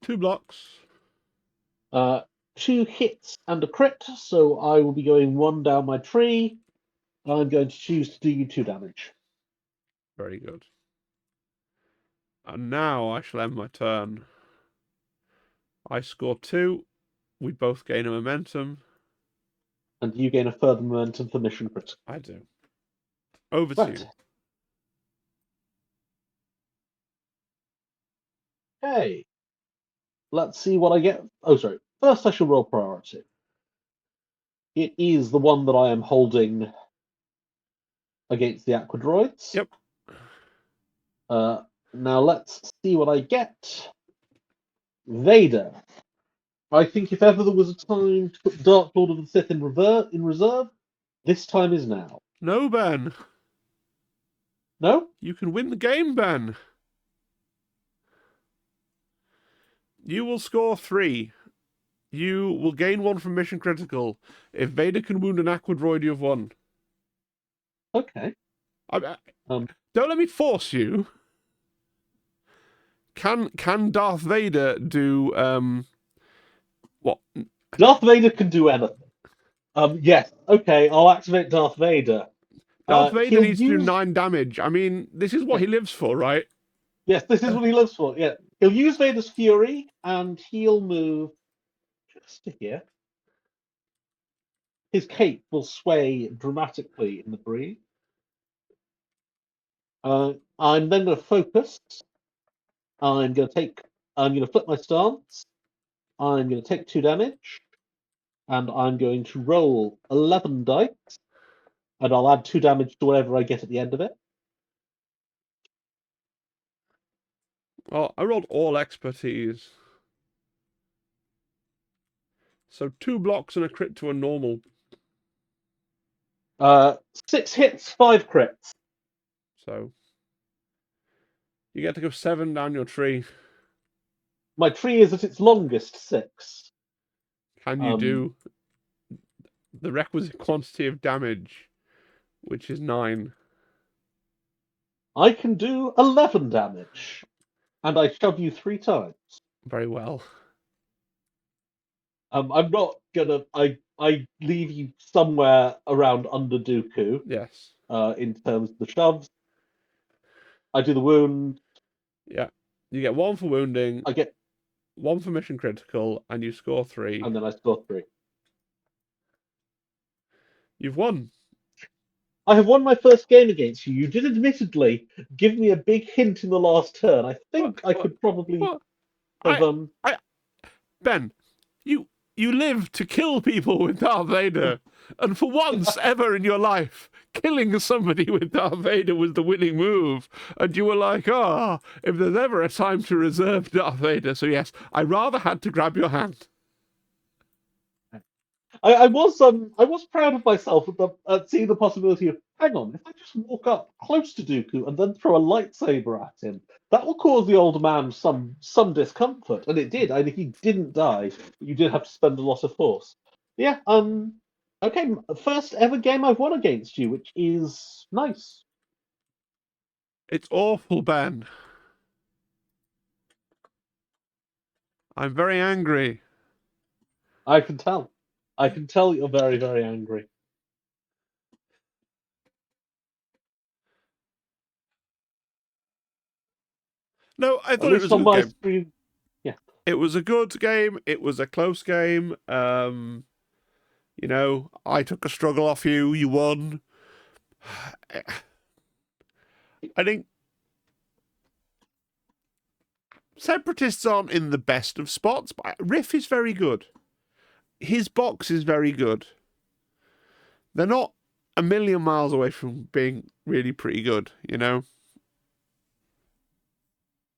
Two blocks. 2 hits and a crit, so I will be going 1 down my tree. I'm going to choose to do you 2 damage. Very good. And now I shall end my turn. I score 2. We both gain a momentum. And you gain a further momentum for mission critical. I do. Over to Right. you. Okay. Let's see what I get. Oh, sorry. First, I shall roll priority. It is the one that I am holding against the aquadroids. Yep. Now let's see what I get. Vader. I think if ever there was a time to put Dark Lord of the Sith in reserve, this time is now. No, Ben. No? You can win the game, Ben. You will score 3. You will gain 1 from mission critical. If Vader can wound an aquadroid, you've won. Okay. I, Um, don't let me force you. Can Darth Vader do what? Darth Vader can do anything. Yes. Okay, I'll activate Darth Vader. Darth Vader He'll needs to do use. 9 damage. I mean, this is what he lives for, right? Yes, this is what he lives for. Yeah, he'll use Vader's Fury, and he'll move just to here. His cape will sway dramatically in the breeze. I'm then going to focus. I'm going to take. I'm going to flip my stance. I'm going to take 2 damage, and I'm going to roll 11 dice, and I'll add 2 damage to whatever I get at the end of it. Well, I rolled all expertise. So 2 blocks and a crit to a normal. 6 hits, 5 crits. So you get to go 7 down your tree. My tree is at its longest 6. Can you do the requisite quantity of damage, which is 9? I can do 11 damage, and I shove you 3 times. Very well. I'm not gonna. I leave you somewhere around under Dooku. Yes. In terms of the shoves, I do the wound. Yeah. You get 1 for wounding, I get, 1 for mission critical, and you score 3. and then I score 3. You've won. I have won my first game against you. You did admittedly give me a big hint in the last turn. I think I could probably have I Ben, you live to kill people with Darth Vader, and for once ever in your life, killing somebody with Darth Vader was the winning move, and you were like, oh, if there's ever a time to reserve Darth Vader, so yes, I rather had to grab your hand. I was proud of myself at seeing the possibility of, hang on, if I just walk up close to Dooku and then throw a lightsaber at him, that will cause the old man some discomfort, and it did. I mean, he didn't die. You did have to spend a lot of force. Yeah. Okay. First ever game I've won against you, which is nice. It's awful, Ben. I'm very angry. I can tell. I can tell you're very, very angry. No, I At thought it least was a on good my game. screen. Yeah. It was a good game. It was a close game. You know, I took a struggle off you. You won. I think Separatists aren't in the best of spots, but Riff is very good. His box is very good. They're not a million miles away from being really pretty good, you know?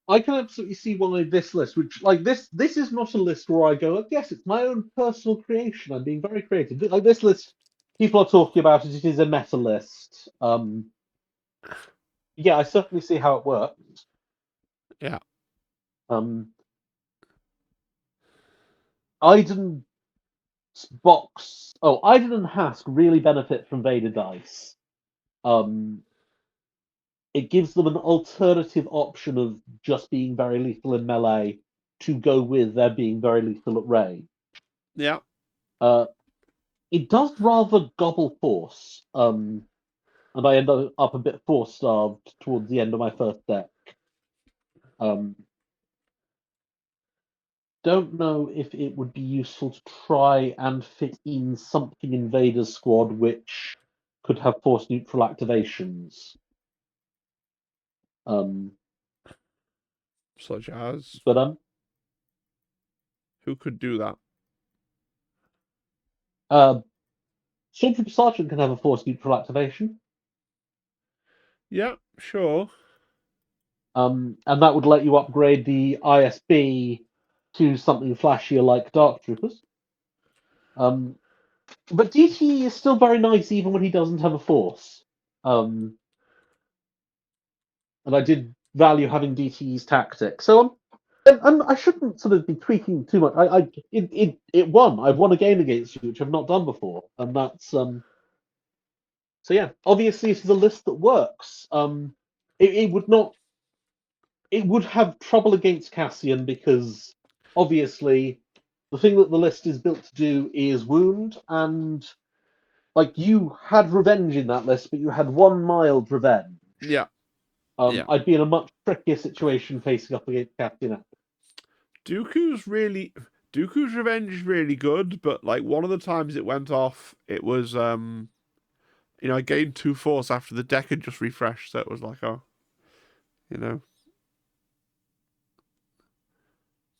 I can absolutely see why this list, which like this is not a list where I go, yes, it's my own personal creation. I'm being very creative. Like this list, people are talking about it. It is a meta list. Yeah, I certainly see how it works. Yeah. Iden Iden and Hask really benefit from Vader dice. It gives them an alternative option of just being very lethal in melee to go with their being very lethal at range. Yeah. It does rather gobble force, and I end up a bit force starved towards the end of my first deck. Don't know if it would be useful to try and fit in something in Vader's squad which could have force neutral activations. Such as But who could do that? Stormtrooper Sergeant can have a force neutral activation. Yeah, sure. And that would let you upgrade the ISB to something flashier like Dark Troopers. But DT is still very nice even when he doesn't have a force. And I did value having DT's tactic. So I shouldn't sort of be tweaking too much. It won. I've won a game against you, which I've not done before, and that's So yeah, obviously it's the list that works. It would not. It would have trouble against Cassian because obviously the thing that the list is built to do is wound, and like you had revenge in that list, but you had one mild revenge. Yeah, yeah. I'd be in a much trickier situation facing up against Cassian. Dooku's really Dooku's revenge is really good, but like one of the times it went off, it was I gained 2 force after the deck had just refreshed, so it was like you know.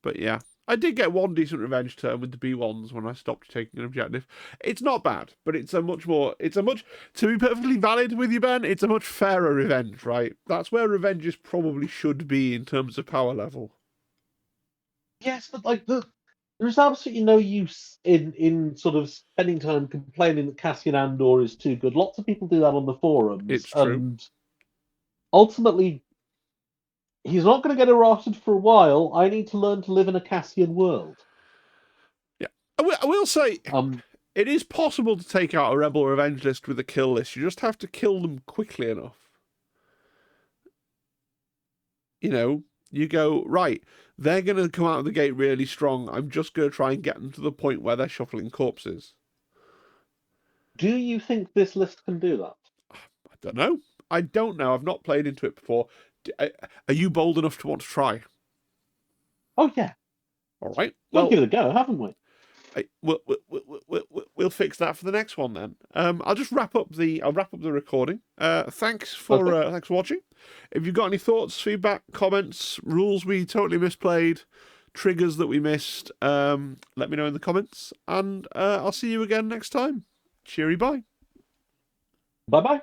But yeah. I did get one decent revenge turn with the B1s when I stopped taking an objective. It's not bad, but it's a much, to be perfectly valid with you, Ben, it's a much fairer revenge, right? That's where revenges probably should be in terms of power level. Yes, but like there's absolutely no use in sort of spending time complaining that Cassian Andor is too good. Lots of people do that on the forums, It's true. and ultimately he's not going to get errated for a while. I need to learn to live in a Cassian world. Yeah. I will say, Um, it is possible to take out a Rebel Revenge list with a kill list. You just have to kill them quickly enough. You go, right, they're going to come out of the gate really strong. I'm just going to try and get them to the point where they're shuffling corpses. do you think this list can do that? I don't know. I don't know. I've not played into it before. Are you bold enough to want to try? Oh yeah, All right. we'll Well, give it a go, haven't we? We'll fix that for the next one then. I'll wrap up the recording. Thanks for Okay. thanks for watching. If you've got any thoughts, feedback, comments, rules we totally misplayed, triggers that we missed, let me know in the comments, and I'll see you again next time. Cheery bye. Bye bye.